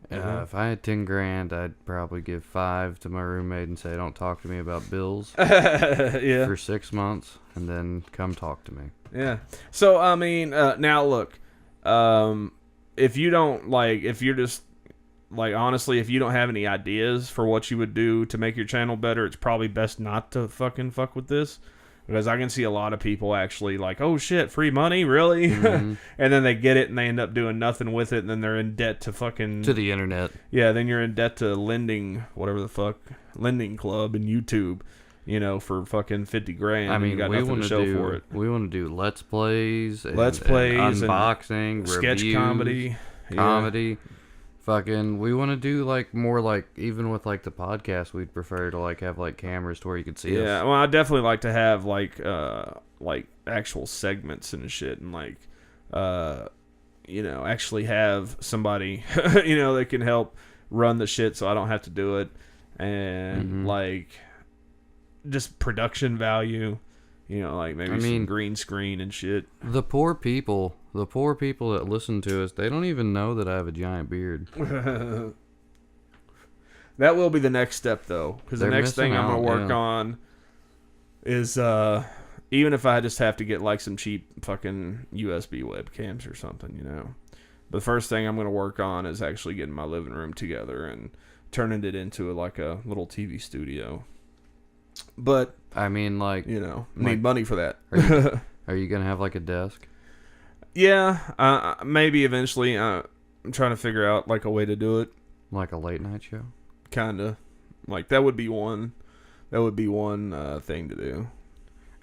If I had 10 grand, I'd probably give 5 to my roommate and say, "Don't talk to me about bills." For 6 months, and then come talk to me. Yeah. So I mean, now look, if you don't if you're just honestly, if you don't have any ideas for what you would do to make your channel better, it's probably best not to fucking fuck with this. Because I can see a lot of people actually like, oh shit, free money, really? And then they get it and they end up doing nothing with it, and then they're in debt to fucking To the internet. Yeah, then you're in debt to lending, whatever the fuck, lending club and YouTube, for fucking 50 grand. I mean, you got we nothing want to to show do for it. we want to do let's plays, and and unboxing, sketch reviews, comedy, comedy. Fucking, we want to do like more like even with like the podcast, we'd prefer to like have like cameras to where you could see us. Yeah, well, I definitely like to have like actual segments and shit, and like actually have somebody that can help run the shit, so I don't have to do it, and like just production value, like maybe some green screen and shit. The poor people that listen to us, they don't even know that I have a giant beard. That will be the next step, though, because the They're next thing I'm missing gonna out, work yeah. on is even if I just have to get like some cheap fucking USB webcams or something, the first thing I'm gonna work on is actually getting my living room together and turning it into like a little TV studio. But I mean, like, need money for that. are you gonna have like a desk? Yeah, maybe eventually. I'm trying to figure out like a way to do it. Like a late night show? Kinda, like that would be one. That would be one thing to do.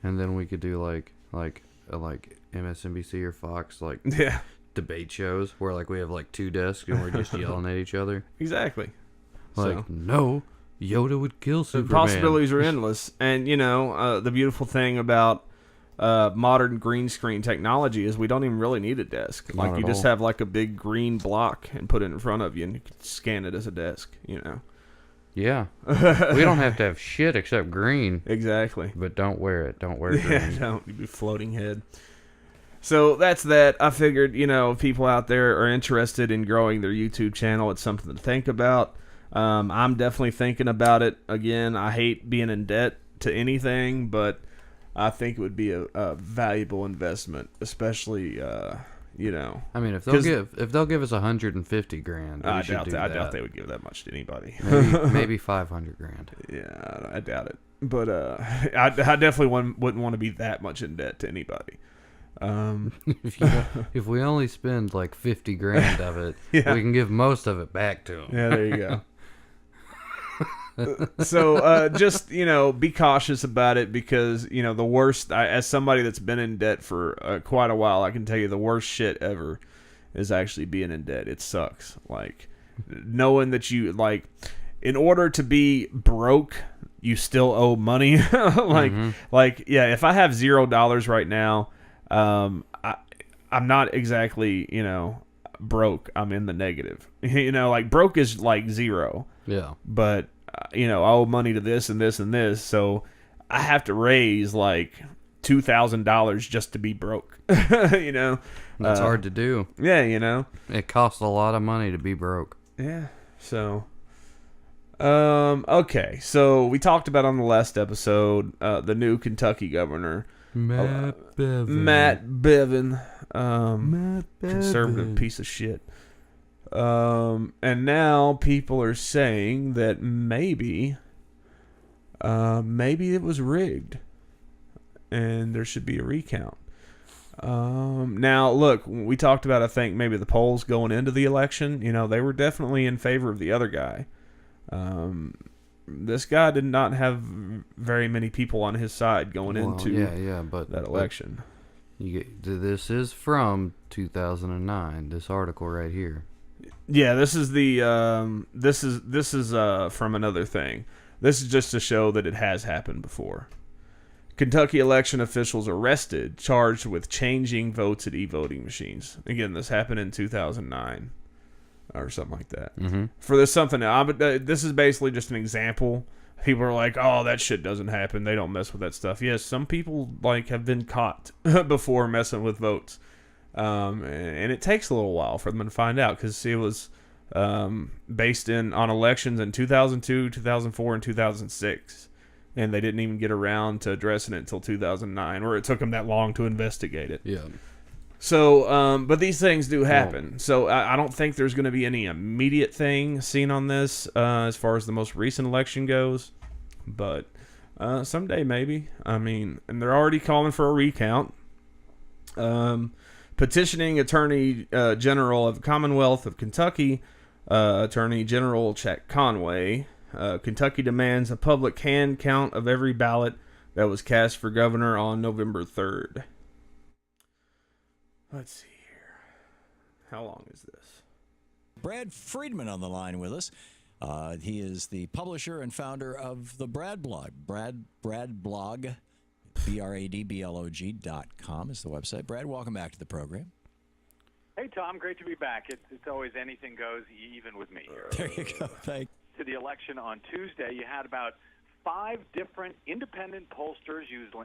And then we could do like MSNBC or Fox like Yeah, debate shows where like we have like two desks and we're just yelling at each other. exactly. Like, So no, Yoda would kill the Superman. possibilities are endless, and the beautiful thing about modern green screen technology is we don't even really need a desk. Not Like you at just all. have like a big green block and put it in front of you, and you can scan it as a desk. Yeah. We don't have to have shit except green. Exactly. But don't wear it. Don't wear Yeah, green. don't you be floating head. So that's that. I figured, if people out there are interested in growing their YouTube channel, it's something to think about. I'm definitely thinking about it. Again, I hate being in debt to anything, but I think it would be a valuable investment, especially, I mean, if they'll give us 150 grand, I we should doubt do that. I that. doubt they would give that much to anybody. Maybe 500 grand. Yeah, I doubt it. But I definitely wouldn't want to be that much in debt to anybody. If we only spend like 50 grand of it, Yeah. we can give most of it back to them. Yeah, there you go. So just be cautious about it, because the worst, as somebody that's been in debt for quite a while, I can tell you the worst shit ever is actually being in debt. It sucks. Like knowing that you in order to be broke, you still owe money. Like yeah, if I have $0 right now, I'm not exactly broke. I'm in the negative. Like broke is like zero. Yeah. But I owe money to this and this and this, so I have to raise like $2,000 just to be broke. That's hard to do. Yeah, It costs a lot of money to be broke. Yeah. So okay, so we talked about on the last episode the new Kentucky governor, Matt Bevin. Matt Bevin, Matt Bevin. conservative piece of shit. And now people are saying that maybe it was rigged, and there should be a recount. Now look, we talked about, I think, maybe the polls going into the election. They were definitely in favor of the other guy. This guy did not have very many people on his side going into but that election. This is from 2009. This article right here. Yeah, this is the this is from another thing. This is just to show that it has happened before. Kentucky election officials arrested, charged with changing votes at e-voting machines. Again, this happened in 2009 or something like that. Mm-hmm. For this something, this is basically just an example. People are like, "Oh, that shit doesn't happen. They don't mess with that stuff." Yes, some people have been caught before messing with votes. And it takes a little while for them to find out, because it was based on elections in 2002, 2004, and 2006, and they didn't even get around to addressing it until 2009, or it took them that long to investigate it. Yeah. So, but these things do happen. So I don't think there's going to be any immediate thing seen on this as far as the most recent election goes, but Someday maybe. I mean, and they're already calling for a recount. Petitioning Attorney General of the Commonwealth of Kentucky, Attorney General Jack Conway. Kentucky demands a public hand count of every ballot that was cast for governor on November 3rd. Let's see here. How long is this? Brad Friedman on the line with us. He is the publisher and founder of the Brad Blog. Brad Blog, BradBlog.com is the website. Brad, welcome back to the program. Hey, Tom. Great to be back. It's always anything goes, even with me here. There you go. Thank you. To the election on Tuesday, you had about 5 different independent pollsters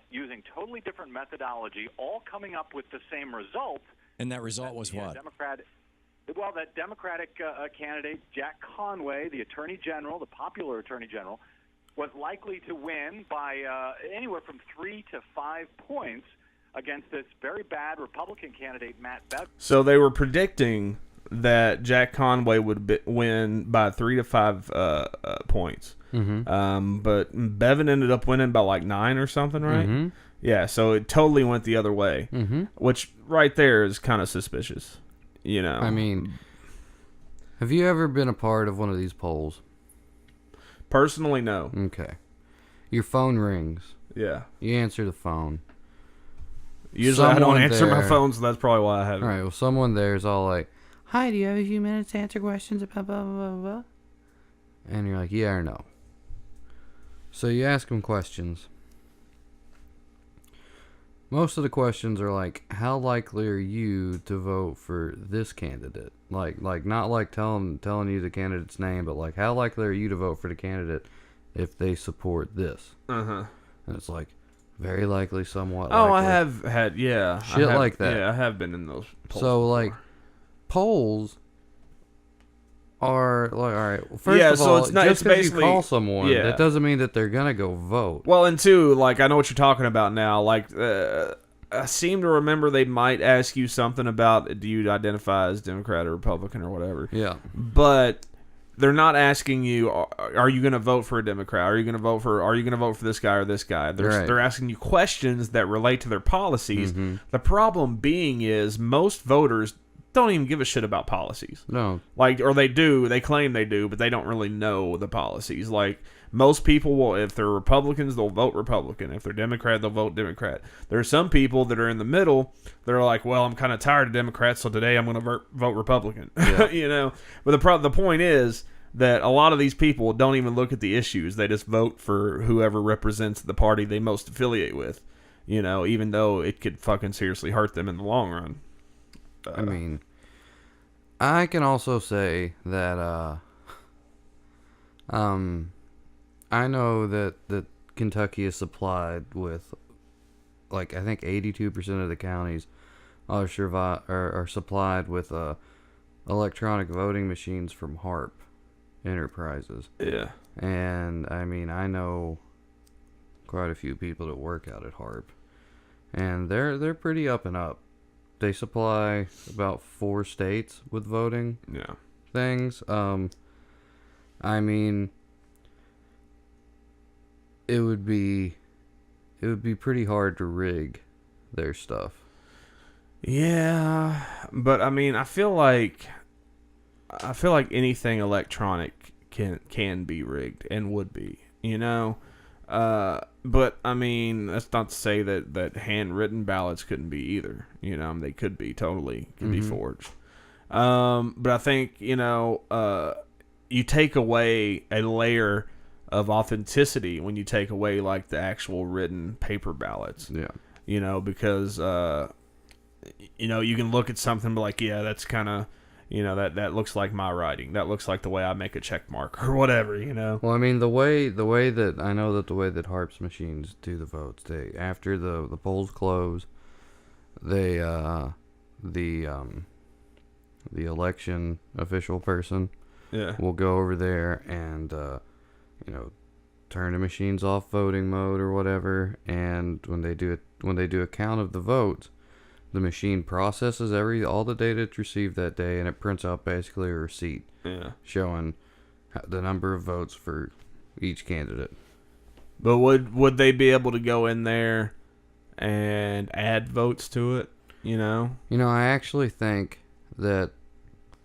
using totally different methodology, all coming up with the same result. And that result was what? That Democratic candidate, Jack Conway, the Attorney General, the popular Attorney General, was likely to win by anywhere from 3 to 5 points against this very bad Republican candidate, Matt Bev. So they were predicting that Jack Conway would win by 3 to 5 points. Mm-hmm. But Bevin ended up winning by like 9 or something, right? Mm-hmm. Yeah, so it totally went the other way, Mm-hmm. which right there is kind of suspicious. You know, I mean, have you ever been a part of one of these polls? personally, no. Okay. Your phone rings. Yeah. You answer the phone. Usually I don't Someone answer my there- phone, so that's probably why I haven't. All right, well, someone there is all like, hi, do you have a few minutes to answer questions about blah, blah, blah, blah? And you're like, yeah or no. So you ask them questions. Most of the questions are like, how likely are you to vote for this candidate? Like not like telling you the candidate's name, but like, how likely are you to vote for the candidate if they support this? Uh-huh. And it's like, very likely, somewhat Oh, likely. I have had, yeah. I Shit have- like that. Yeah, I have been in those polls So, before. like, polls are like, all right. Well, first Yeah, of so all, it's not- just it's because you basically- call someone, yeah. that doesn't mean that they're gonna go vote. Well, and two, like, I know what you're talking about now. Like, I seem to remember they might ask you something about, do you identify as Democrat or Republican or whatever. Yeah, But they're not asking you, are you going to vote for a Democrat? Are you going to vote for this guy or this guy? Right. They're asking you questions that relate to their policies. Mhm. The problem being is most voters don't even give a shit about policies. no, Like, or they do, they claim they do, but they don't really know the policies. Like, most people will, if they're Republicans, they'll vote Republican. If they're Democrat, they'll vote Democrat. There are some people that are in the middle. They're like, well, I'm kind of tired of Democrats, so today I'm going to vote Republican. Yeah. You know, but the point is that a lot of these people don't even look at the issues. They just vote for whoever represents the party they most affiliate with. You know, even though it could fucking seriously hurt them in the long run. I mean, I can also say that I know that Kentucky is supplied with, like, I think 82% of the counties are supplied with electronic voting machines from HARP Enterprises. Yeah. And I mean, I know quite a few people that work out at HARP, and they're pretty up and up. They supply about 4 states with voting Yeah. things. I mean, it would be pretty hard to rig their stuff. Yeah, but I mean, I feel like anything electronic can be rigged and would be, you know. But I mean, that's not to say that handwritten ballots couldn't be either. You know, they could be be forged. But I think, you know, you take away a layer of authenticity when you take away like the actual written paper ballots. Yeah. You know, because you know, you can look at something and be like, yeah, that's kind of, you know, that looks like my writing. That looks like the way I make a check mark or whatever, you know. Well, I mean, the way that I know that the way that HARP's machines do the votes, they, after the polls close, they the election official person Yeah. will go over there and you know, turn the machines off voting mode or whatever, and when they do a count of the votes, the machine processes all the data it's received that day, and it prints out basically a receipt Yeah. showing the number of votes for each candidate. But would they be able to go in there and add votes to it? You know? I actually think that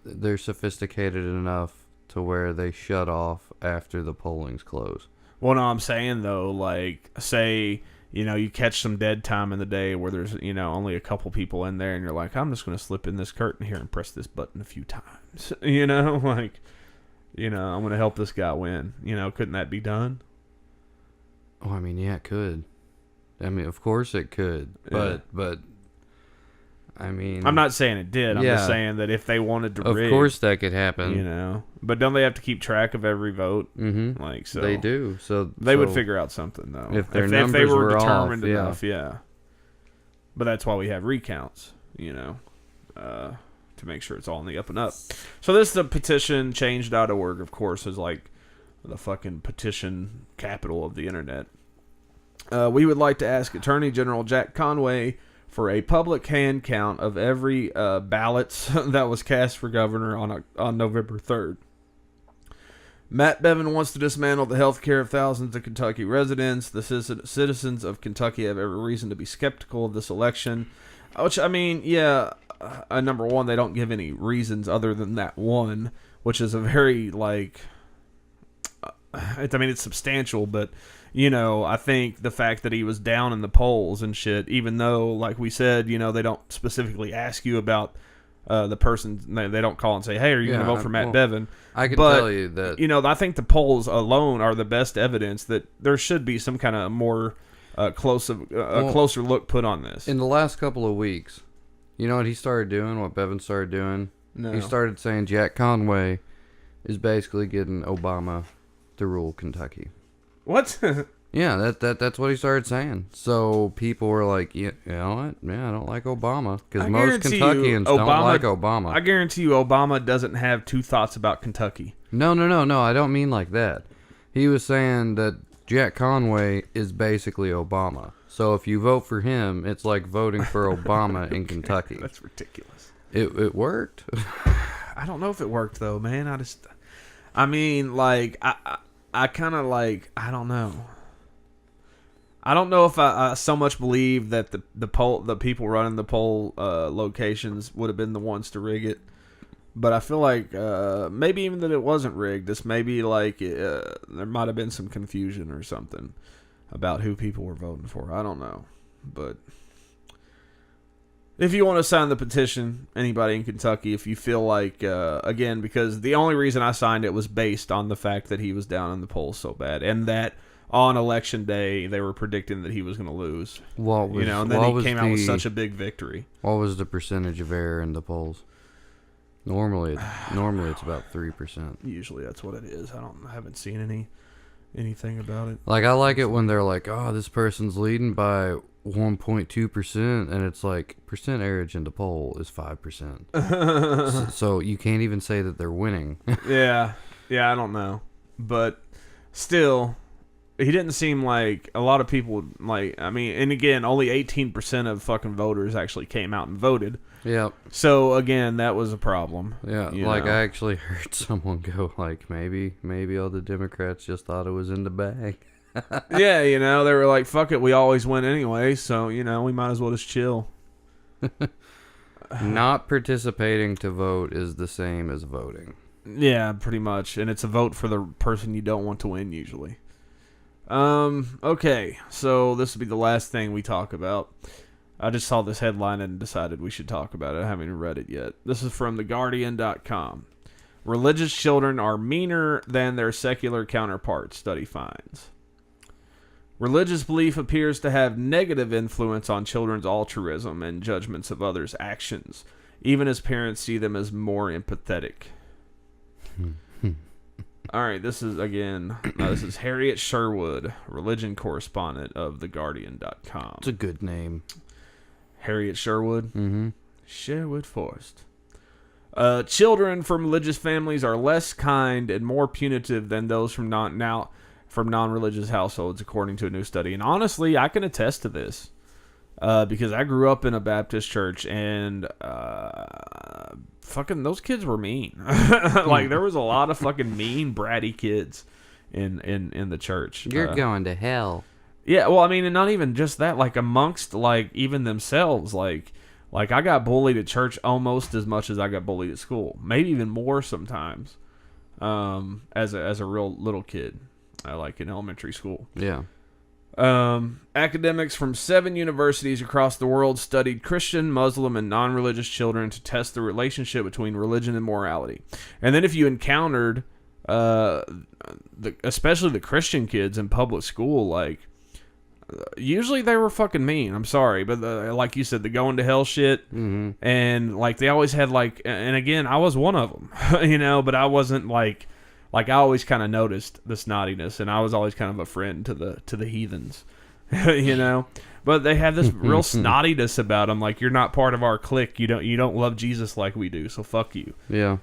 they're sophisticated enough to where they shut off after the polling's closed. Well, no, I'm saying, though, like, say, you catch some dead time in the day where there's, only a couple people in there, and you're like, I'm just going to slip in this curtain here and press this button a few times. Like, I'm going to help this guy win. Couldn't that be done? Oh, I mean, yeah, it could. I mean, of course it could. But I mean, I'm not saying it did. I'm just saying that if they wanted to rig, of course that could happen. But don't they have to keep track of every vote? Mm-hmm. Like, so they do. So they would figure out something, though. If their if numbers they were were determined off, enough, yeah. But that's why we have recounts, to make sure it's all in the up and up. So this is the petition change.org, of course, is like the fucking petition capital of the internet. We would like to ask Attorney General Jack Conway for a public hand count of every ballots that was cast for governor on November 3rd. Matt Bevin wants to dismantle the health care of thousands of Kentucky residents. The citizens of Kentucky have every reason to be skeptical of this election. Which, I mean, number one, they don't give any reasons other than that one, which is a very, like, it's substantial, but, I think the fact that he was down in the polls and shit, even though, like we said, they don't specifically ask you about the person, they don't call and say, hey, are you going to vote for Matt Bevin? I can tell you that. I think the polls alone are the best evidence that there should be some kind of more closer look put on this. In the last couple of weeks, you know what he started doing, what Bevin started doing? No. He started saying Jack Conway is basically getting Obama to rule Kentucky. What? Yeah, that's what he started saying. So people were like, you know what? Yeah, I don't like Obama. Because most Kentuckians don't like Obama. I guarantee you Obama doesn't have two thoughts about Kentucky. No, I don't mean like that. He was saying that Jack Conway is basically Obama. So if you vote for him, it's like voting for Obama in Kentucky. That's ridiculous. It worked. I don't know if it worked, though, man. I kind of like, I don't know. I don't know if I so much believe that the people running the poll locations would have been the ones to rig it, but I feel like maybe even that it wasn't rigged. This maybe like there might have been some confusion or something about who people were voting for. I don't know, but if you want to sign the petition, anybody in Kentucky, if you feel like, again, because the only reason I signed it was based on the fact that he was down in the polls so bad, and that on election day they were predicting that he was going to lose. And then he came out with such a big victory. What was the percentage of error in the polls? Normally it's about 3%. Usually that's what it is. I haven't seen anything about it. Like, I like it when they're like, oh, this person's leading by 1.2%, and it's like percent errage in the poll is 5%. so you can't even say that they're winning. yeah, I don't know, but still, he didn't seem like a lot of people like. I mean, and again, only 18% of fucking voters actually came out and voted. Yeah. So again, that was a problem. Yeah, like I actually heard someone go like, maybe all the Democrats just thought it was in the bag. Yeah, they were like, fuck it, we always win anyway, so, we might as well just chill. Not participating to vote is the same as voting. Yeah, pretty much, and it's a vote for the person you don't want to win, usually. Okay, so this will be the last thing we talk about. I just saw this headline and decided we should talk about it. I haven't even read it yet. This is from theguardian.com. Religious children are meaner than their secular counterparts, study finds. Religious belief appears to have negative influence on children's altruism and judgments of others' actions, even as parents see them as more empathetic. All right, this is Harriet Sherwood, religion correspondent of theguardian.com. It's a good name. Harriet Sherwood? Mm-hmm. Sherwood Forest. Children from religious families are less kind and more punitive than those from non-religious households, according to a new study. And honestly, I can attest to this because I grew up in a Baptist church, and fucking those kids were mean. Like, there was a lot of fucking mean, bratty kids in the church. You're going to hell. Yeah, well, I mean, and not even just that, like amongst like even themselves, like I got bullied at church almost as much as I got bullied at school, maybe even more sometimes. As a real little kid, like in elementary school. Yeah. Academics from 7 universities across the world studied Christian, Muslim, and non-religious children to test the relationship between religion and morality. And then if you encountered, especially the Christian kids in public school, like, usually they were fucking mean. I'm sorry, but like you said, the going to hell shit, and like they always had like, and again, I was one of them, but I wasn't like I always kind of noticed the snottiness, and I was always kind of a friend to the heathens, But they have this real snottiness about them, like you're not part of our clique. You don't love Jesus like we do, so fuck you. Yeah.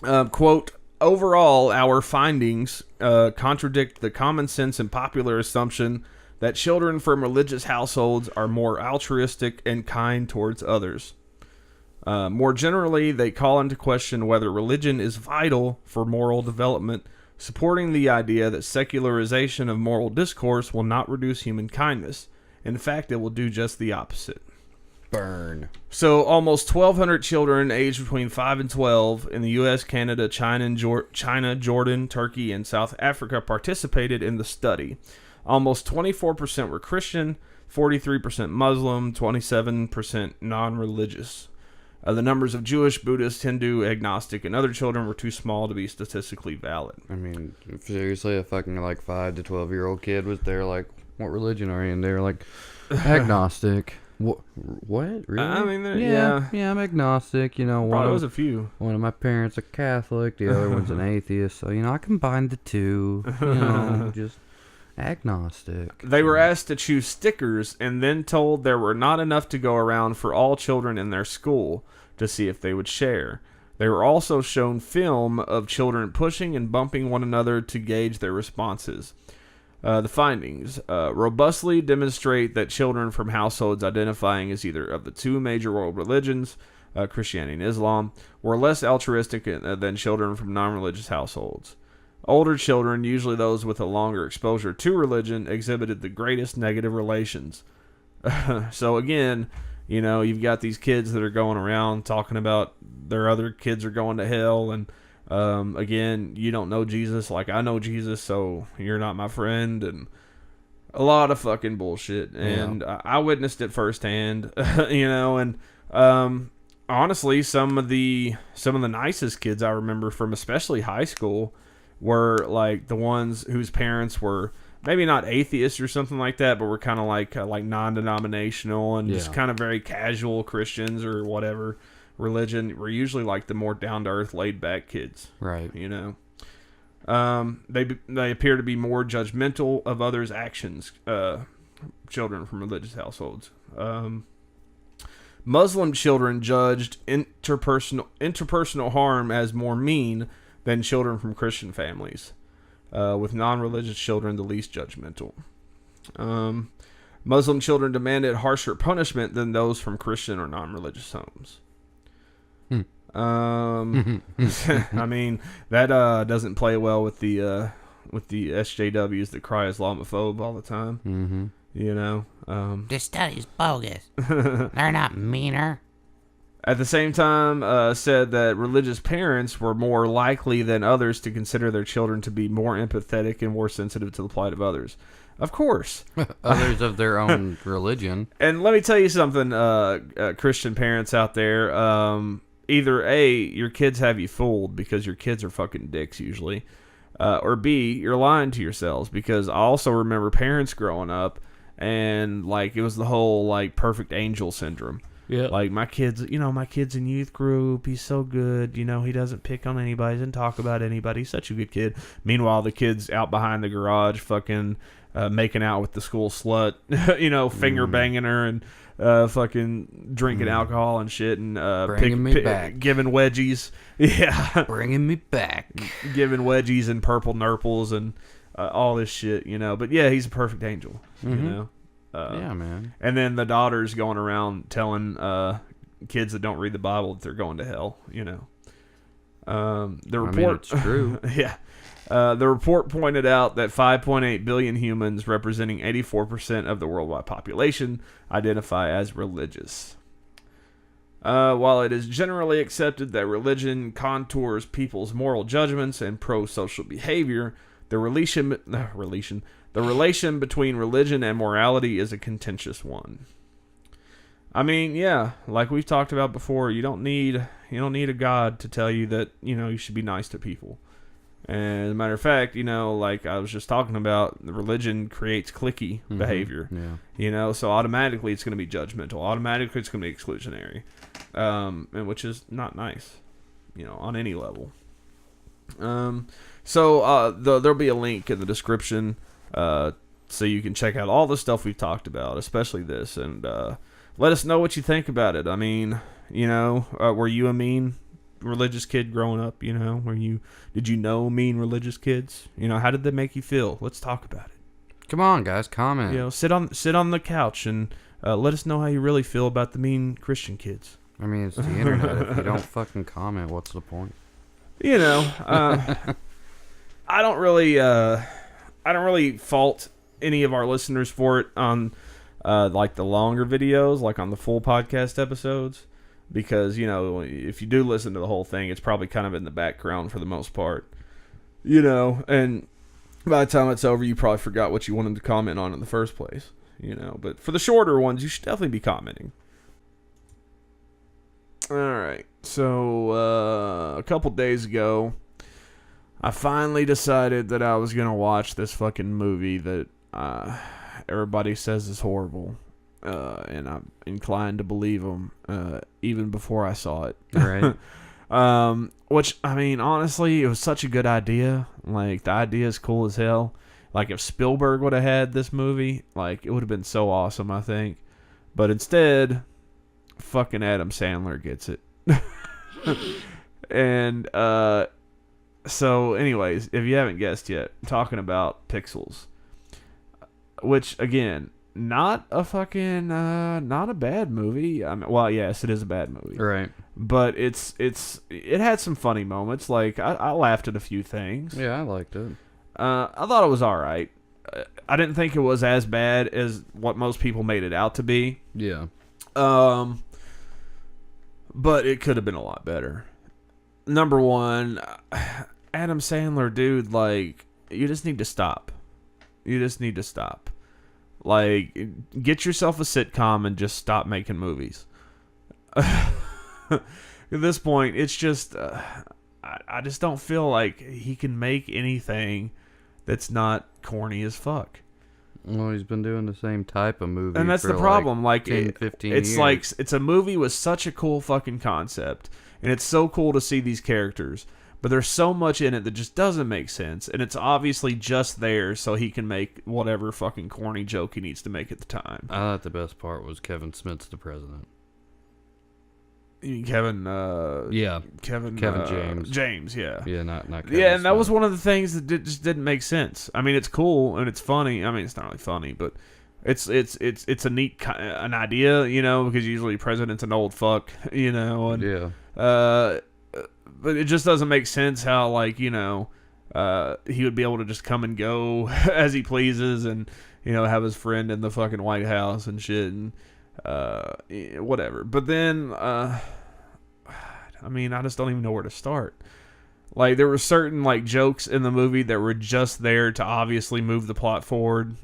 Quote. Overall, our findings contradict the common sense and popular assumption that children from religious households are more altruistic and kind towards others. More generally, they call into question whether religion is vital for moral development, supporting the idea that secularization of moral discourse will not reduce human kindness. In fact, it will do just the opposite. Burn. So almost 1,200 children aged between 5 and 12 in the U.S., Canada, China, Jordan, Turkey, and South Africa participated in the study. Almost 24% were Christian, 43% Muslim, 27% non-religious. The numbers of Jewish, Buddhist, Hindu, agnostic, and other children were too small to be statistically valid. I mean, seriously, a fucking like 5 to 12-year-old kid was there like, what religion are you? And they were like, agnostic. What? Really? I mean, yeah, I'm agnostic. Probably was a few. One of my parents a Catholic, the other one's an atheist. So I combined the two. Just agnostic. They were asked to choose stickers and then told there were not enough to go around for all children in their school to see if they would share. They were also shown film of children pushing and bumping one another to gauge their responses. The findings robustly demonstrate that children from households identifying as either of the two major world religions, Christianity and Islam, were less altruistic than children from non-religious households. Older children, usually those with a longer exposure to religion, exhibited the greatest negative relations. So again, you've got these kids that are going around talking about their other kids are going to hell, and again, you don't know Jesus like I know Jesus, so you're not my friend, and a lot of fucking bullshit. And I witnessed it firsthand, and honestly, some of the nicest kids I remember from especially high school were like the ones whose parents were maybe not atheists or something like that, but were kind of like non-denominational and just kind of very casual Christians or whatever religion. Were usually like the more down-to-earth, laid-back kids, right? They appear to be more judgmental of others' actions. Children from religious households. Muslim children judged interpersonal harm as more mean than children from Christian families, with non-religious children the least judgmental. Muslim children demanded harsher punishment than those from Christian or non-religious homes. I mean, that doesn't play well with the SJWs that cry Islamophobe all the time. This study's bogus. They're not meaner. At the same time, said that religious parents were more likely than others to consider their children to be more empathetic and more sensitive to the plight of others. Of course. Others of their own religion. And let me tell you something, Christian parents out there. Either A, your kids have you fooled because your kids are fucking dicks usually. Or B, you're lying to yourselves, because I also remember parents growing up and like it was the whole like perfect angel syndrome. Yeah. Like my kid's in youth group. He's so good. He doesn't pick on anybody. Doesn't talk about anybody. He's such a good kid. Meanwhile, the kid's out behind the garage fucking making out with the school slut, finger banging her and fucking drinking alcohol and shit and bringing me back. Giving wedgies. Yeah. Bringing me back. Giving wedgies and purple nurples and all this shit, But yeah, he's a perfect angel, yeah, man. And then the daughter's going around telling kids that don't read the Bible that they're going to hell. The report. I mean, it's true. Yeah. The report pointed out that 5.8 billion humans, representing 84% of the worldwide population, identify as religious. While it is generally accepted that religion contours people's moral judgments and pro-social behavior, the relation between religion and morality is a contentious one. I mean, yeah, like we've talked about before, you don't need a God to tell you that, you should be nice to people. And as a matter of fact, like I was just talking about, the religion creates cliquey behavior. Yeah. So automatically it's going to be judgmental. Automatically it's going to be exclusionary, and which is not nice, on any level. So there'll be a link in the description, so you can check out all the stuff we've talked about, especially this, and let us know what you think about it. I mean, were you a mean religious kid growing up? Did you know mean religious kids? How did they make you feel? Let's talk about it. Come on, guys, comment. Sit on the couch and let us know how you really feel about the mean Christian kids. I mean, it's the internet. If you don't fucking comment, what's the point? I don't really fault any of our listeners for it on like the longer videos, like on the full podcast episodes. Because, if you do listen to the whole thing, it's probably kind of in the background for the most part. And by the time it's over, you probably forgot what you wanted to comment on in the first place. But for the shorter ones, you should definitely be commenting. Alright, so a couple days ago, I finally decided that I was going to watch this fucking movie that everybody says is horrible. And I'm inclined to believe them, even before I saw it. Right. Which, I mean, honestly, it was such a good idea. Like, the idea is cool as hell. Like, if Spielberg would have had this movie, like, it would have been so awesome, I think. But instead, fucking Adam Sandler gets it. And, so, anyways, if you haven't guessed yet, I'm talking about Pixels. Which, again, not a bad movie. I mean, well, yes, it is a bad movie. Right. But it had some funny moments. Like, I laughed at a few things. Yeah, I liked it. I thought it was all right. I didn't think it was as bad as what most people made it out to be. Yeah. But it could have been a lot better. Number one, Adam Sandler, dude, like, you just need to stop. Like, get yourself a sitcom and just stop making movies. At this point, it's just, I just don't feel like he can make anything that's not corny as fuck. Well, he's been doing the same type of movie. And that's for the problem. Like 10, 15 it's years. like, it's a movie with such a cool fucking concept. And it's so cool to see these characters. But there's so much in it that just doesn't make sense. And it's obviously just there so he can make whatever fucking corny joke he needs to make at the time. I thought the best part was Kevin Smith's the president. Kevin James. James, yeah. Yeah, not Kevin Yeah, and that Smith. was one of the things that just didn't make sense. I mean, it's cool and it's funny. I mean, it's not really funny, but it's a neat an idea, because usually president's an old fuck, and Yeah. but it just doesn't make sense how, like, he would be able to just come and go as he pleases and, have his friend in the fucking White House and shit and whatever. But then, I mean, I just don't even know where to start. Like, there were certain, like, jokes in the movie that were just there to obviously move the plot forward,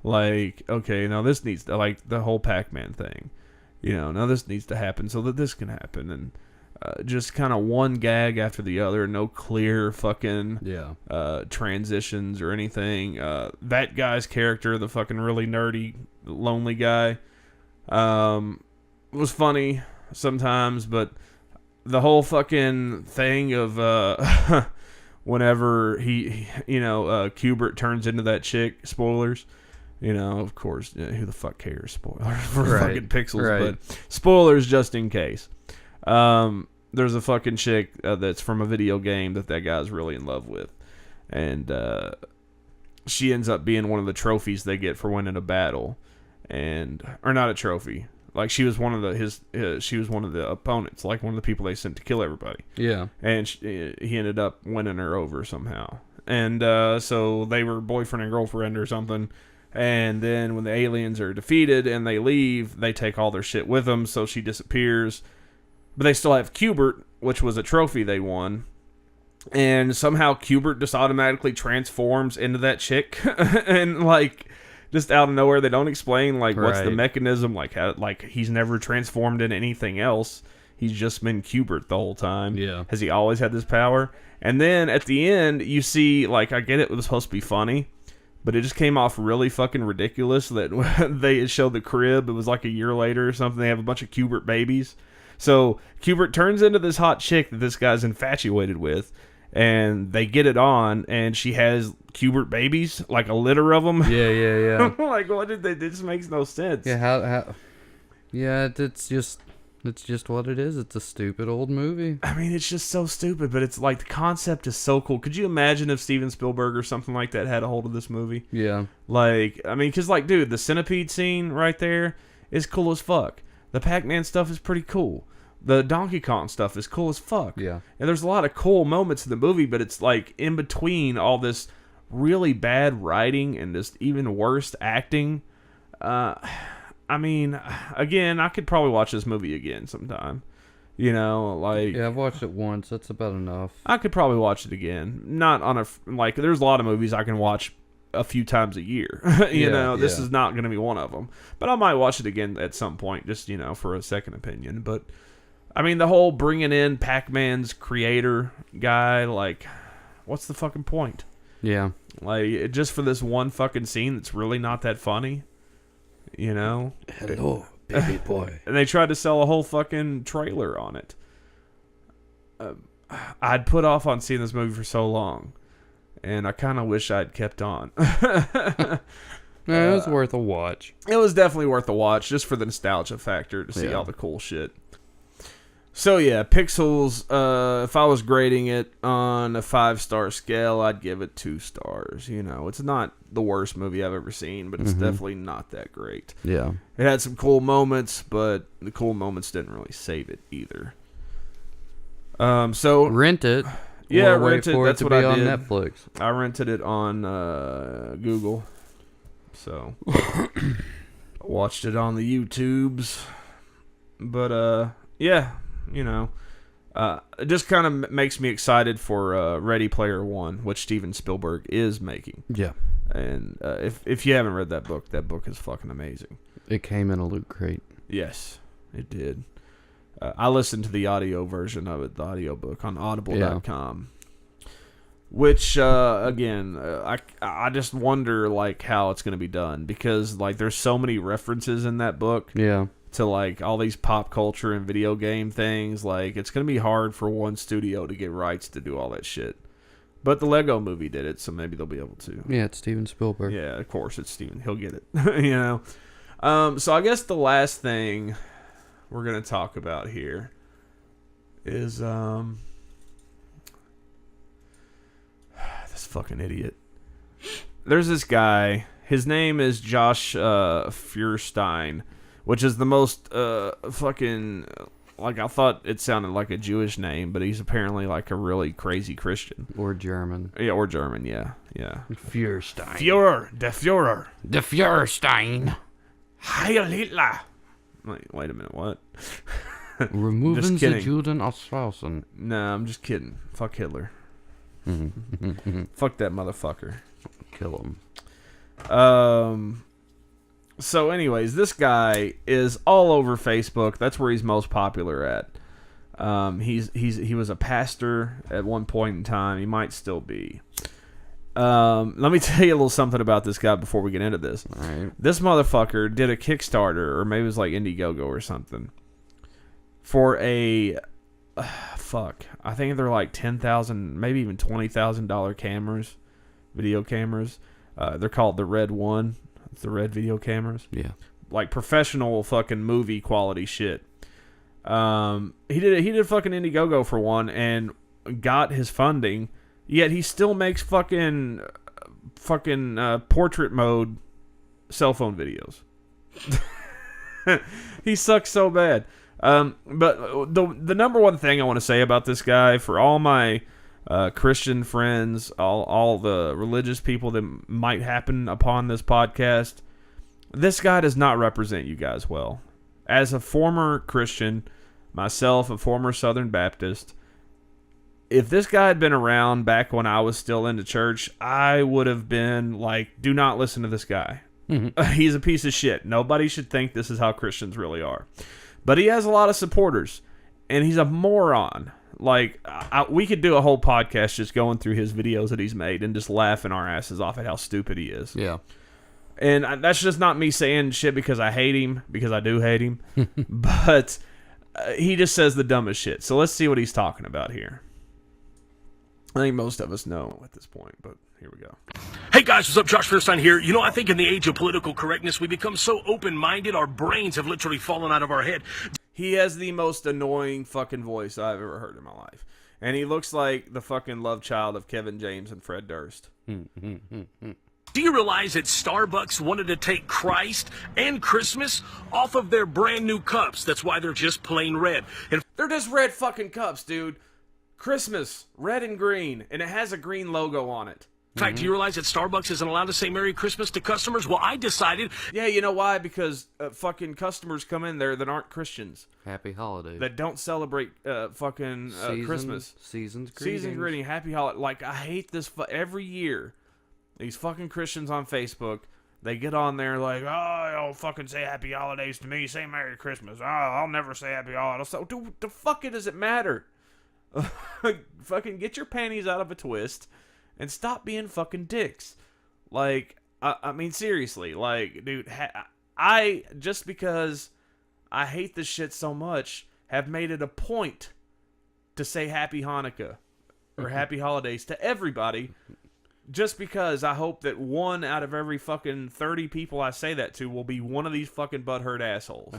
Like, okay, now this needs to, like, the whole Pac-Man thing. Now this needs to happen so that this can happen. And just kind of one gag after the other, no clear fucking transitions or anything. That guy's character, the fucking really nerdy, lonely guy, was funny sometimes, but the whole fucking thing of whenever he Kubert turns into that chick, spoilers, of course, who the fuck cares, spoilers for fucking Pixels, but spoilers just in case. There's a fucking chick that's from a video game that guy's really in love with, and she ends up being one of the trophies they get for winning a battle, or not a trophy, Like she was one of she was one of the opponents, like one of the people they sent to kill everybody. Yeah. And he ended up winning her over somehow. And so they were boyfriend and girlfriend or something. And then when the aliens are defeated and they leave, they take all their shit with them. So she disappears. But they still have Qbert, which was a trophy they won. And somehow Qbert just automatically transforms into that chick. And like, just out of nowhere, they don't explain like what's the mechanism, like how, like he's never transformed into anything else. He's just been Qbert the whole time. Yeah. Has he always had this power? And then at the end, you see, like, I get it was supposed to be funny, but it just came off really fucking ridiculous that they showed the crib. It was like a year later or something. They have a bunch of Qbert babies. So Qbert turns into this hot chick that this guy's infatuated with. And they get it on, and she has Qbert babies, like a litter of them. Yeah. Like, what did they? This makes no sense. Yeah, how? Yeah, it's just what it is. It's a stupid old movie. I mean, it's just so stupid, but it's like the concept is so cool. Could you imagine if Steven Spielberg or something like that had a hold of this movie? Yeah. Like, I mean, because like, dude, the centipede scene right there is cool as fuck. The Pac-Man stuff is pretty cool. The Donkey Kong stuff is cool as fuck. Yeah. And there's a lot of cool moments in the movie, but it's like in between all this really bad writing and just even worse acting. I mean, again, I could probably watch this movie again sometime. You know, like... Yeah, I've watched it once. That's about enough. I could probably watch it again. Not on a... Like, there's a lot of movies I can watch a few times a year. you know, this is not going to be one of them. But I might watch it again at some point, just, you know, for a second opinion. But... I mean, the whole bringing in Pac-Man's creator guy, like, what's the fucking point? Yeah. Like, just for this one fucking scene that's really not that funny, you know? Hello, baby boy. And they tried to sell a whole fucking trailer on it. I'd put off on seeing this movie for so long, and I kind of wish I'd kept on. It was worth a watch. It was definitely worth a watch, just for the nostalgia factor, to see all the cool shit. So yeah, Pixels, if I was grading it on a 5-star scale, I'd give it 2 stars. You know, it's not the worst movie I've ever seen, but it's definitely not that great. Yeah. It had some cool moments, but the cool moments didn't really save it either. So rent it. Yeah, or rent wait it. for That's it to what be I on did. Netflix. I rented it on Google. So watched it on the YouTubes. But yeah. You know, it just kind of makes me excited for Ready Player One, which Steven Spielberg is making. Yeah. And if you haven't read that book is fucking amazing. It came in a loot crate. Yes, it did. I listened to the audio version of it, the audiobook, on audible.com. Which, again, I just wonder, like, how it's going to be done. Because, like, there's so many references in that book. Yeah. To like all these pop culture and video game things. Like, it's gonna be hard for one studio to get rights to do all that shit. But the Lego movie did it, so maybe they'll be able to. Yeah, it's Steven Spielberg. Yeah, of course it's Steven. He'll get it. You know. So I guess the last thing we're gonna talk about here is this fucking idiot. There's this guy. His name is Josh Feuerstein. Which is the most fucking... Like, I thought it sounded like a Jewish name, but he's apparently like a really crazy Christian. Or German. Yeah, or German, yeah. Feuerstein. Der Führer. The Feuerstein. Heil Hitler. Wait a minute, what? Removing Just the kidding. Juden aus Draußen. No, I'm just kidding. Fuck Hitler. Fuck that motherfucker. Kill him. So anyways, this guy is all over Facebook. That's where he's most popular at. He was a pastor at one point in time. He might still be. Let me tell you a little something about this guy before we get into this. All right. This motherfucker did a Kickstarter, or maybe it was like Indiegogo or something, for a I think they're like $10,000, maybe even $20,000 cameras, video cameras. They're called the Red One. It's the Red video cameras. Yeah. Like professional fucking movie quality shit. He did fucking Indiegogo for one and got his funding. Yet he still makes fucking portrait mode cell phone videos. He sucks so bad. But the number one thing I want to say about this guy, for all my Christian friends, all the religious people that might happen upon this podcast, this guy does not represent you guys well. As a former Christian, myself, a former Southern Baptist, if this guy had been around back when I was still into church, I would have been like, do not listen to this guy. He's a piece of shit. Nobody should think this is how Christians really are. But he has a lot of supporters, and he's a moron. Like, we could do a whole podcast just going through his videos that he's made and just laughing our asses off at how stupid he is. Yeah. And that's just not me saying shit because I hate him, because I do hate him. But he just says the dumbest shit. So let's see what he's talking about here. I think most of us know at this point, but here we go. Hey guys, what's up? Josh Fierstein here. You know, I think in the age of political correctness, we become so open-minded, our brains have literally fallen out of our head. He has the most annoying fucking voice I've ever heard in my life. And he looks like the fucking love child of Kevin James and Fred Durst. Do you realize that Starbucks wanted to take Christ and Christmas off of their brand new cups? That's why they're just plain red. And They're just red fucking cups, dude. Christmas, red and green, and it has a green logo on it. in fact, do you realize that Starbucks isn't allowed to say Merry Christmas to customers? Well, I decided... Yeah, you know why? Because fucking customers come in there that aren't Christians. Happy holidays. That don't celebrate Christmas. Season's greetings. Season's greeting, happy holiday. Like, I hate this every year. These fucking Christians on Facebook, they get on there like, oh, don't fucking say happy holidays to me. Say Merry Christmas. Oh, I'll never say happy holidays. So, dude, the fuck does it matter? Fucking get your panties out of a twist and stop being fucking dicks. Like, I mean, seriously. Like, dude, I, just because I hate this shit so much, have made it a point to say happy Hanukkah or happy holidays to everybody. Just because I hope that one out of every fucking 30 people I say that to will be one of these fucking butthurt assholes.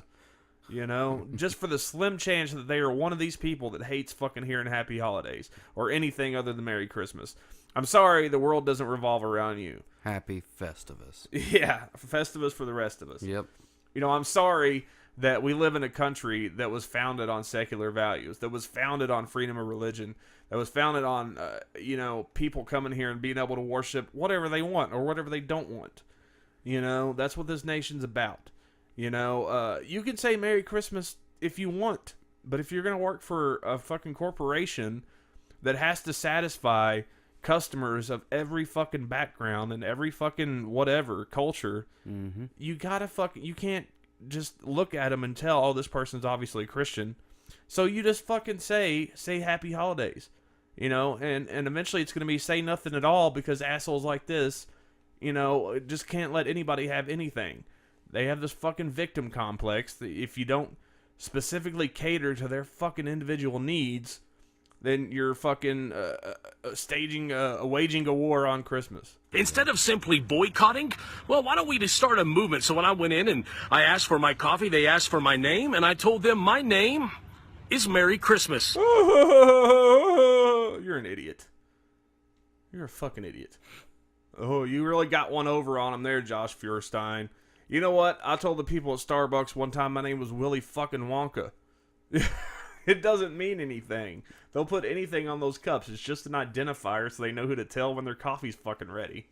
You know? Just for the slim chance that they are one of these people that hates fucking hearing happy holidays or anything other than Merry Christmas. I'm sorry, the world doesn't revolve around you. Happy Festivus. Yeah, Festivus for the rest of us. Yep. You know, I'm sorry that we live in a country that was founded on secular values, that was founded on freedom of religion, that was founded on, people coming here and being able to worship whatever they want or whatever they don't want. You know, that's what this nation's about. You know, you can say Merry Christmas if you want, but if you're going to work for a fucking corporation that has to satisfy customers of every fucking background and every fucking whatever culture, you gotta you can't just look at them and tell, oh, this person's obviously a Christian. So you just fucking say happy holidays, you know, and eventually it's going to be say nothing at all because assholes like this, you know, just can't let anybody have anything. They have this fucking victim complex that if you don't specifically cater to their fucking individual needs, then you're fucking waging a war on Christmas. Instead of simply boycotting, well, why don't we just start a movement? So when I went in and I asked for my coffee, they asked for my name, and I told them my name is Merry Christmas. You're an idiot. You're a fucking idiot. Oh, you really got one over on him there, Josh Fierstein. You know what? I told the people at Starbucks one time my name was Willy fucking Wonka. It doesn't mean anything. They'll put anything on those cups. It's just an identifier so they know who to tell when their coffee's fucking ready.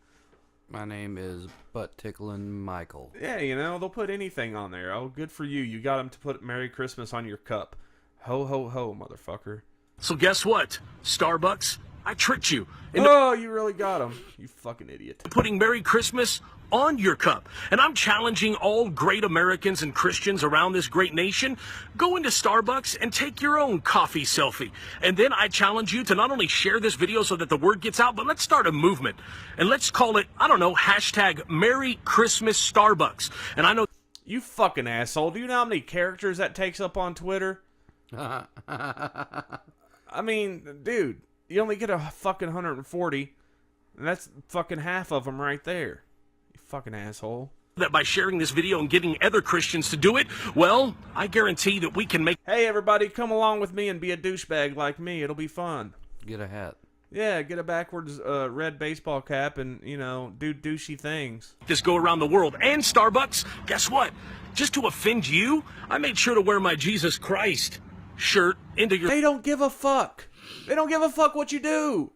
My name is Butt Ticklin' Michael. Yeah, you know, they'll put anything on there. Oh, good for you. You got them to put Merry Christmas on your cup. Ho, ho, ho, motherfucker. So guess what? Starbucks, I tricked you Oh, you really got them. You fucking idiot. putting Merry Christmas on your cup. And I'm challenging all great Americans and Christians around this great nation, go into Starbucks and take your own coffee selfie. And then I challenge you to not only share this video so that the word gets out, but let's start a movement. And let's call it, I don't know, hashtag Merry Christmas Starbucks. And I know... You fucking asshole. Do you know how many characters that takes up on Twitter? I mean, dude, you only get a fucking 140, and that's fucking half of them right there. You fucking asshole. That by sharing this video and getting other Christians to do it, well, I guarantee that we can make... Hey, everybody, come along with me and be a douchebag like me. It'll be fun. Get a hat. Yeah, get a backwards red baseball cap and, you know, do douchey things. this go around the world. And Starbucks, guess what? Just to offend you, I made sure to wear my Jesus Christ shirt into your... They don't give a fuck. They don't give a fuck what you do.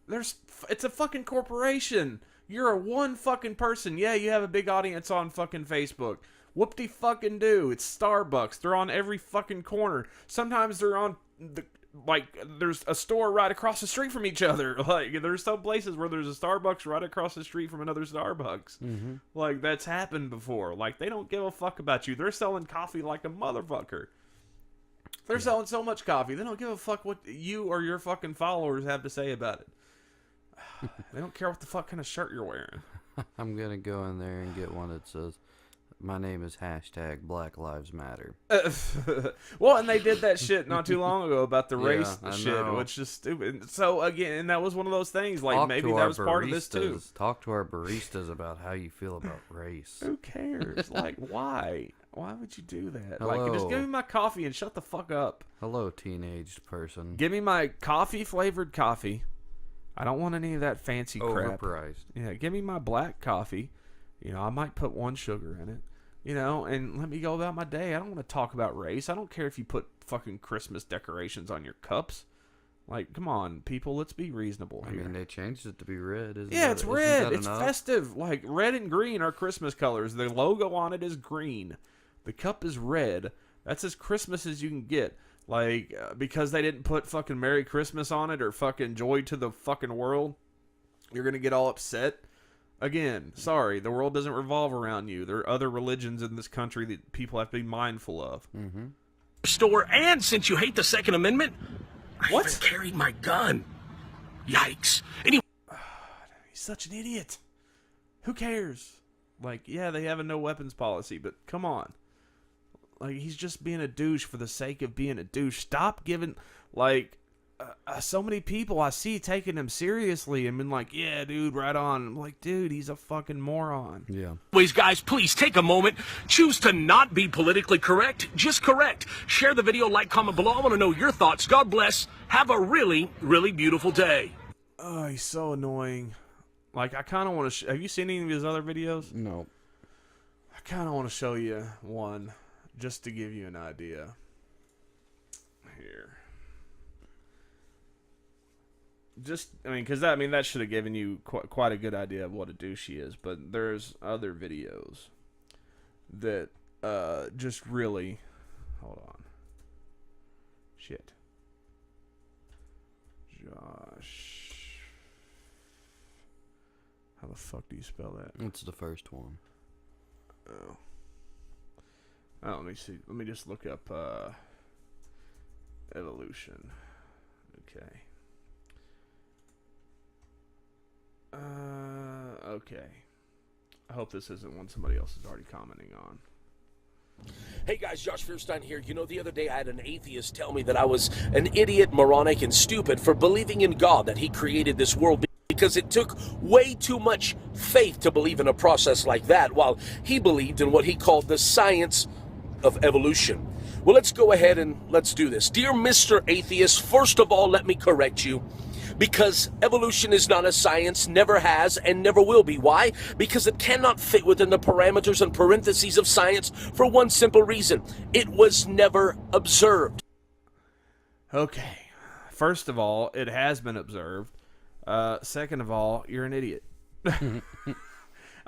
It's a fucking corporation. You're a one fucking person. Yeah, you have a big audience on fucking Facebook. Whoop-de-fucking do. It's Starbucks. They're on every fucking corner. Sometimes they're on there's a store right across the street from each other. Like, there's some places where there's a Starbucks right across the street from another Starbucks. Mm-hmm. Like, that's happened before. Like, they don't give a fuck about you. They're selling coffee like a motherfucker. They're selling so much coffee. They don't give a fuck what you or your fucking followers have to say about it. They don't care what the fuck kind of shirt you're wearing. I'm gonna go in there and get one that says, "My name is Black Lives Matter." Well, and they did that shit not too long ago about the race I shit, know. which is stupid. So again, and that was one of those things. Like, Talk maybe to that our was part of this too. Talk to our baristas about how you feel about race. Who cares? Like, why? Why would you do that? Hello. Like, just give me my coffee and shut the fuck up. Hello, teenage person. Give me my coffee flavored coffee. I don't want any of that fancy crap. Overpriced. Yeah, give me my black coffee. You know, I might put one sugar in it. You know, and let me go about my day. I don't want to talk about race. I don't care if you put fucking Christmas decorations on your cups. Like, come on, people, let's be reasonable here. I mean, they changed it to be red. It's red. It's enough? festive. Like, red and green are Christmas colors. The logo on it is green. The cup is red. That's as Christmas as you can get. Like, because they didn't put fucking Merry Christmas on it or fucking Joy to the fucking World, you're going to get all upset. Again, sorry, the world doesn't revolve around you. There are other religions in this country that people have to be mindful of. Mm-hmm. store, and since you hate the Second Amendment, I What? even carried my gun. Yikes. Anyway, He's such an idiot. Who cares? Like, yeah, they have a no weapons policy, but come on. Like, he's just being a douche for the sake of being a douche. Stop giving, like, so many people I see taking him seriously and been like, yeah, dude, right on. I'm like, dude, he's a fucking moron. Yeah. guys, please take a moment. Choose to not be politically correct. Just correct. Share the video, like, comment below. I want to know your thoughts. God bless. Have a really, really beautiful day. Oh, he's so annoying. Like, I kind of want to... have you seen any of his other videos? No. I kind of want to show you one just to give you an idea. Here. Just, I mean, because that should have given you quite a good idea of what a douche he is. But there's other videos that just really... hold on. Shit. Josh... how the fuck do you spell that? It's the first one. Oh. Oh, let me see. Let me just look up evolution. Okay. Okay. I hope this isn't one somebody else is already commenting on. Hey guys, Josh Fierstein here. You know, the other day I had an atheist tell me that I was an idiot, moronic, and stupid for believing in God, that he created this world because it took way too much faith to believe in a process like that, while he believed in what he called the science of evolution. Well, let's go ahead and let's do this. Dear Mr. Atheist, first of all, let me correct you. Because evolution is not a science, never has, and never will be. Why? Because it cannot fit within the parameters and parentheses of science for one simple reason. It was never observed. Okay. First of all, it has been observed. Second of all, you're an idiot. I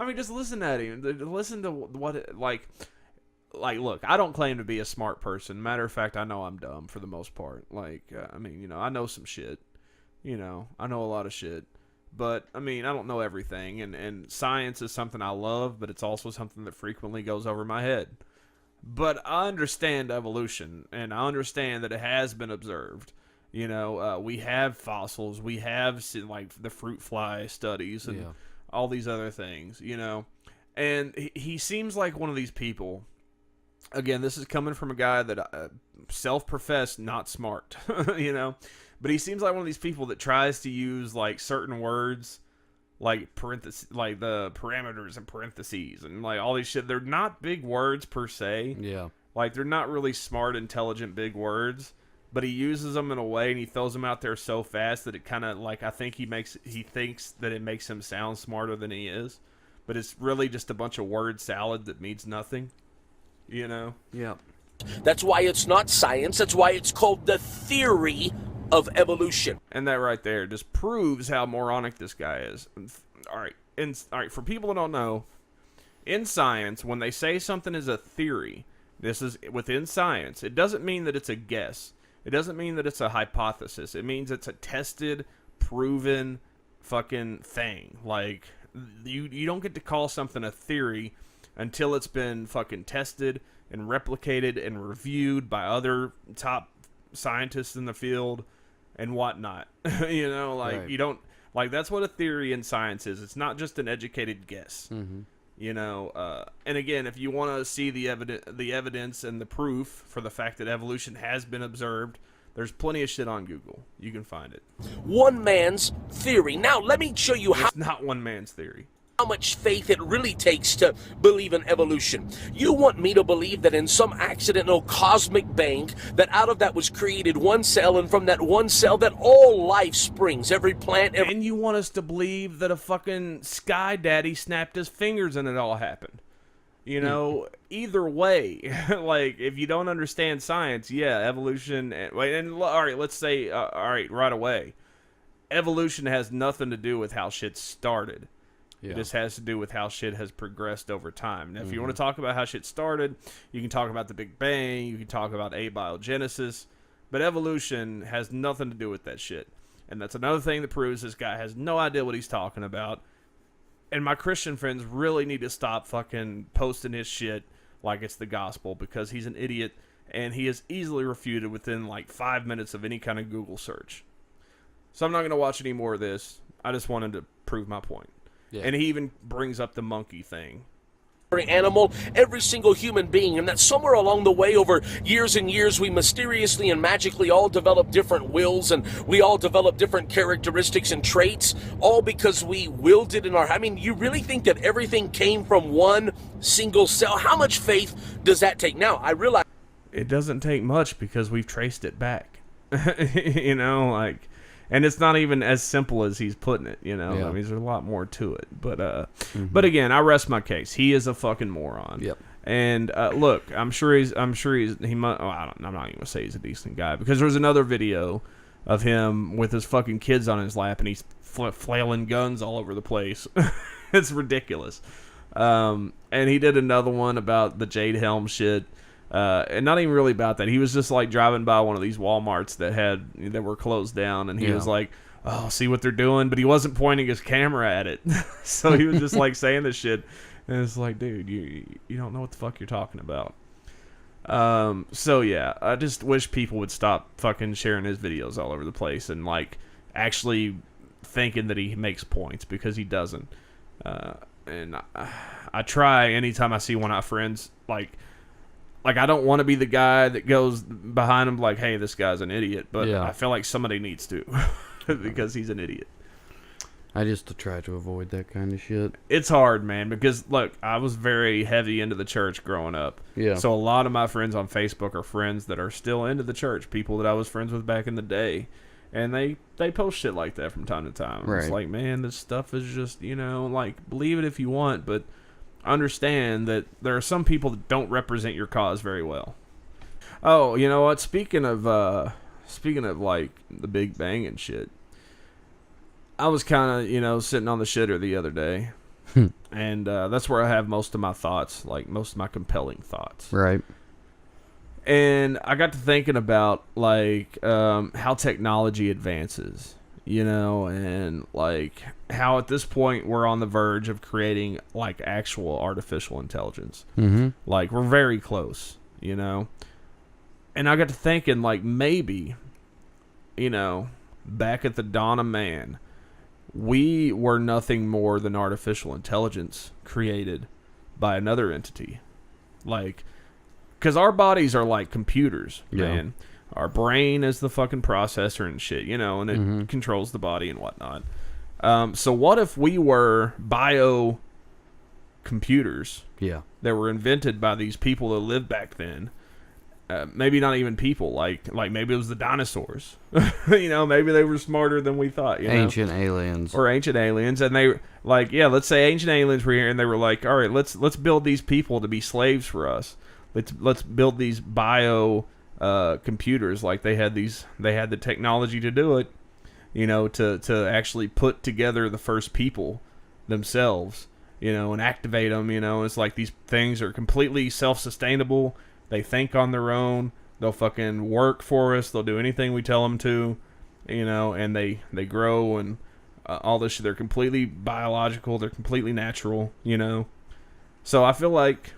mean, just listen at him. Listen to what it, like, look, I don't claim to be a smart person. Matter of fact, I know I'm dumb for the most part. Like, I mean, you know, I know some shit. You know, I know a lot of shit. But, I mean, I don't know everything. And science is something I love, but it's also something that frequently goes over my head. But I understand evolution, and I understand that it has been observed. You know, we have fossils. We have, like, the fruit fly studies and all these other things, you know. And he seems like one of these people. Again, this is coming from a guy that self-professed not smart, you know. But he seems like one of these people that tries to use, like, certain words, like parentheses, like the parameters and parentheses and, like, all these shit. They're not big words per se. Yeah. Like, they're not really smart, intelligent, big words. But he uses them in a way and he throws them out there so fast that it kind of, like, I think he thinks that it makes him sound smarter than he is. But it's really just a bunch of word salad that means nothing. You know? Yep. That's why it's not science. That's why it's called the theory of evolution. And that right there just proves how moronic this guy is. All right, for people that don't know, in science, when they say something is a theory, this is within science, it doesn't mean that it's a guess. It doesn't mean that it's a hypothesis. It means it's a tested, proven fucking thing. Like, you don't get to call something a theory until it's been fucking tested and replicated and reviewed by other top scientists in the field and whatnot. You know, like, right. You don't, like, that's what a theory in science is. It's not just an educated guess. Mm-hmm. You know, and again, if you want to see the evidence and the proof for the fact that evolution has been observed, there's plenty of shit on Google. You can find it. One man's theory. Now, let me show you how It's not one man's theory. much faith it really takes to believe in evolution. You want me to believe that in some accidental cosmic bang, that out of that was created one cell, and from that one cell that all life springs, every plant, every... And you want us to believe that a fucking sky daddy snapped his fingers and it all happened. You know, either way, like, if you don't understand science, yeah, evolution, and all right, let's say, all right, right away, evolution has nothing to do with how shit started. Yeah. It just has to do with how shit has progressed over time. Now, if you want to talk about how shit started, you can talk about the Big Bang, you can talk about abiogenesis, but evolution has nothing to do with that shit. And that's another thing that proves this guy has no idea what he's talking about. And my Christian friends really need to stop fucking posting his shit like it's the gospel, because he's an idiot and he is easily refuted within like 5 minutes of any kind of Google search. So I'm not going to watch any more of this. I just wanted to prove my point. Yeah. And he even brings up the monkey thing. every animal, every single human being, and that somewhere along the way, over years and years, we mysteriously and magically all develop different wills, and we all develop different characteristics and traits, all because we willed it in our... I mean, you really think that everything came from one single cell? How much faith does that take? Now, I realize... It doesn't take much because we've traced it back. You know, like... And it's not even as simple as he's putting it, you know. Yeah. I mean, there's a lot more to it. But again, I rest my case. He is a fucking moron. Yep. And look, I'm sure he might. Oh, I'm not even gonna say he's a decent guy, because there was another video of him with his fucking kids on his lap and he's flailing guns all over the place. It's ridiculous. And he did another one about the Jade Helm shit. And not even really about that. He was just like driving by one of these Walmarts that were closed down, and he was like, "Oh, see what they're doing," but he wasn't pointing his camera at it. So he was just like saying this shit, and it's like, dude, you don't know what the fuck you're talking about. So yeah, I just wish people would stop fucking sharing his videos all over the place and like actually thinking that he makes points, because he doesn't. And I try anytime I see one of my friends like, I don't want to be the guy that goes behind him like, hey, this guy's an idiot. But Yeah. I feel like somebody needs to, because he's an idiot. I just try to avoid that kind of shit. It's hard, man, because, look, I was very heavy into the church growing up. Yeah. So a lot of my friends on Facebook are friends that are still into the church, people that I was friends with back in the day. And they post shit like that from time to time. Right. It's like, man, this stuff is just, like, believe it if you want, but... understand that there are some people that don't represent your cause very well. Oh, you know what? Speaking of like the Big Bang and shit, I was kind of sitting on the shitter the other day, and that's where I have most of my thoughts, like most of my compelling thoughts. Right. And I got to thinking about like how technology advances. And like how at this point we're on the verge of creating like actual artificial intelligence. Mm-hmm. Like we're very close, And I got to thinking like maybe, back at the dawn of man, we were nothing more than artificial intelligence created by another entity. Like, because our bodies are like computers, man. Our brain is the fucking processor and shit, and it controls the body and whatnot. So what if we were bio computers that were invented by these people that lived back then? Maybe not even people, like maybe it was the dinosaurs. Maybe they were smarter than we thought. Ancient aliens. Or ancient aliens, and they let's say ancient aliens were here and they were like, all right, let's build these people to be slaves for us. let's build these bio computers. Like they had the technology to do it, you know, to actually put together the first people themselves, you know, and activate them. You know, it's like these things are completely self-sustainable. They think on their own. They'll fucking work for us. They'll do anything we tell them to, you know, and they grow and all this shit. They're completely biological. They're completely natural, you know. So I feel like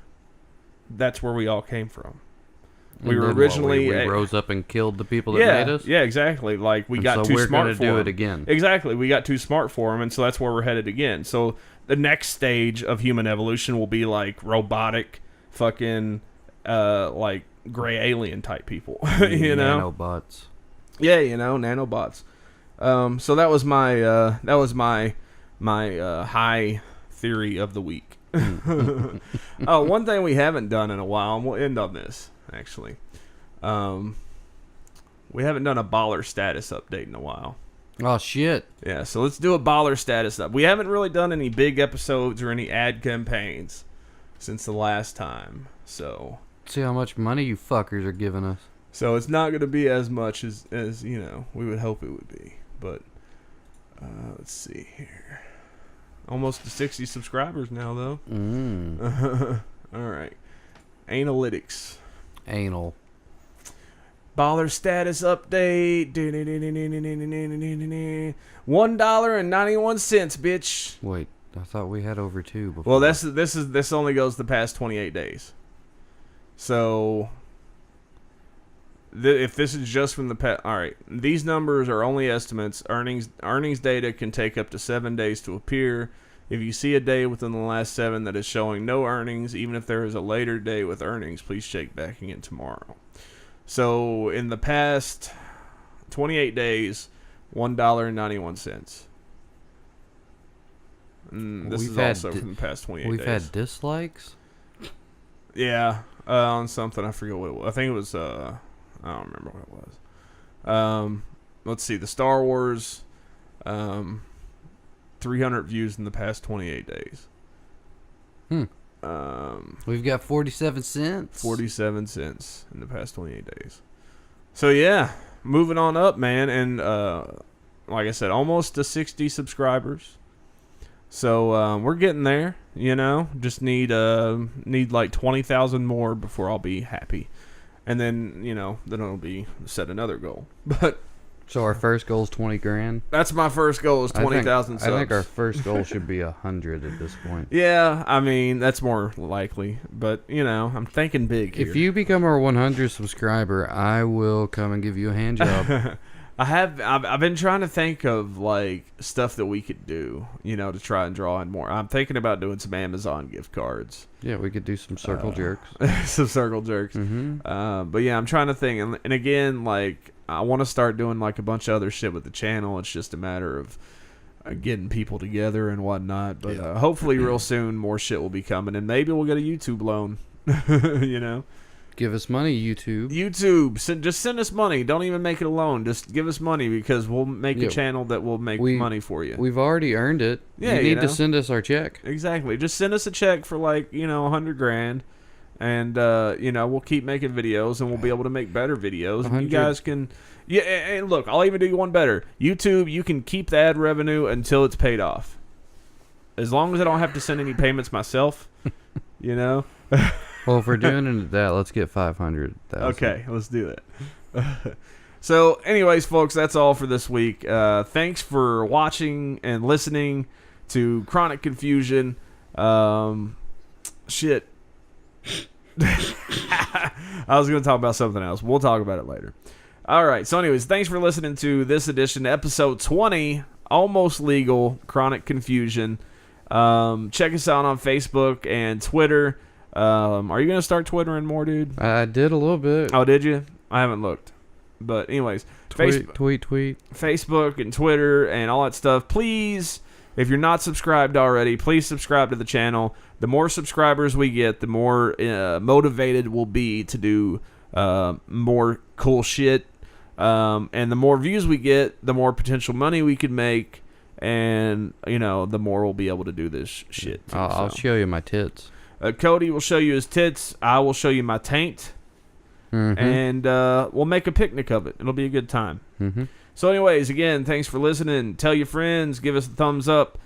that's where we all came from. We were originally we rose up and killed the people that made us. Yeah, exactly. Like we got so too we're smart gonna for do them. it again. Exactly. We got too smart for them, and so that's where we're headed again. So the next stage of human evolution will be like robotic, fucking, like gray alien type people. You know, nanobots. Yeah, you know, nanobots. So that was my high theory of the week. Oh, one thing we haven't done in a while, and we'll end on this actually. We haven't done a baller status update in a while. Oh shit! Yeah, so let's do a baller status up. We haven't really done any big episodes or any ad campaigns since the last time. So see how much money you fuckers are giving us. So it's not going to be as much as you know we would hope it would be. But let's see here. Almost to 60 subscribers now, though. All right. Analytics. Anal. Baller status update. $1.91, bitch. Wait, I thought we had over 2 before. Well, this only goes the past 28 days. So if this is just from the past, all right. These numbers are only estimates. Earnings data can take up to 7 days to appear. If you see a day within the last 7 that is showing no earnings, even if there is a later day with earnings, please check back again tomorrow. So in the past 28 days, $1.91. This is also from the past 28 days. We've had dislikes? Yeah, on something. I forget what it was. I think it was, I don't remember what it was. Let's see. The Star Wars, 300 views in the past 28 days. We've got 47 cents. 47 cents in the past 28 days. So yeah, moving on up, man, and like I said, almost to 60 subscribers. So we're getting there, you know. Just need like 20,000 more before I'll be happy, and then you know then it'll be set another goal. But so our first goal is 20 grand. that's my first goal is 20,000 subs. I think our first goal should be 100 at this point. Yeah, I mean that's more likely, but you know I'm thinking big here. If you become our 100 subscriber, I will come and give you a hand job. I've been trying to think of like stuff that we could do, you know, to try and draw in more. I'm thinking about doing some Amazon gift cards. Yeah, we could do some circle jerks. Some circle jerks. Mm-hmm. But yeah, I'm trying to think, and again, like I want to start doing like a bunch of other shit with the channel. It's just a matter of getting people together and whatnot. But hopefully, real soon, more shit will be coming, and maybe we'll get a YouTube loan. You know. Give us money, YouTube. Just send us money. Don't even make it a loan. Just give us money because we'll make a channel that will make money for you. We've already earned it. Yeah, you need to send us our check. Exactly. Just send us a check for like, you know, $100,000, and you know, we'll keep making videos and we'll be able to make better videos. And you guys can, yeah. And look, I'll even do you one better. YouTube, you can keep the ad revenue until it's paid off. As long as I don't have to send any payments myself, you know. Well, if we're doing that, let's get 500,000. Okay, let's do that. So, anyways, folks, that's all for this week. Thanks for watching and listening to Chronic Confusion. Shit. I was going to talk about something else. We'll talk about it later. All right. So, anyways, thanks for listening to this edition, episode 20, Almost Legal, Chronic Confusion. Check us out on Facebook and Twitter. Are you going to start Twittering more, dude? I did a little bit. Oh, did you? I haven't looked. But anyways, tweet. Facebook and Twitter and all that stuff. Please, if you're not subscribed already, please subscribe to the channel. The more subscribers we get, the more motivated we'll be to do more cool shit. And the more views we get, the more potential money we could make. And, you know, the more we'll be able to do this shit. I'll show you my tits. Cody will show you his tits. I will show you my taint. And we'll make a picnic of it. It'll be a good time. So anyways, again, thanks for listening. Tell your friends. Give us a thumbs up.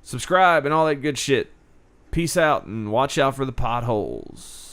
Subscribe and all that good shit. Peace out and watch out for the potholes.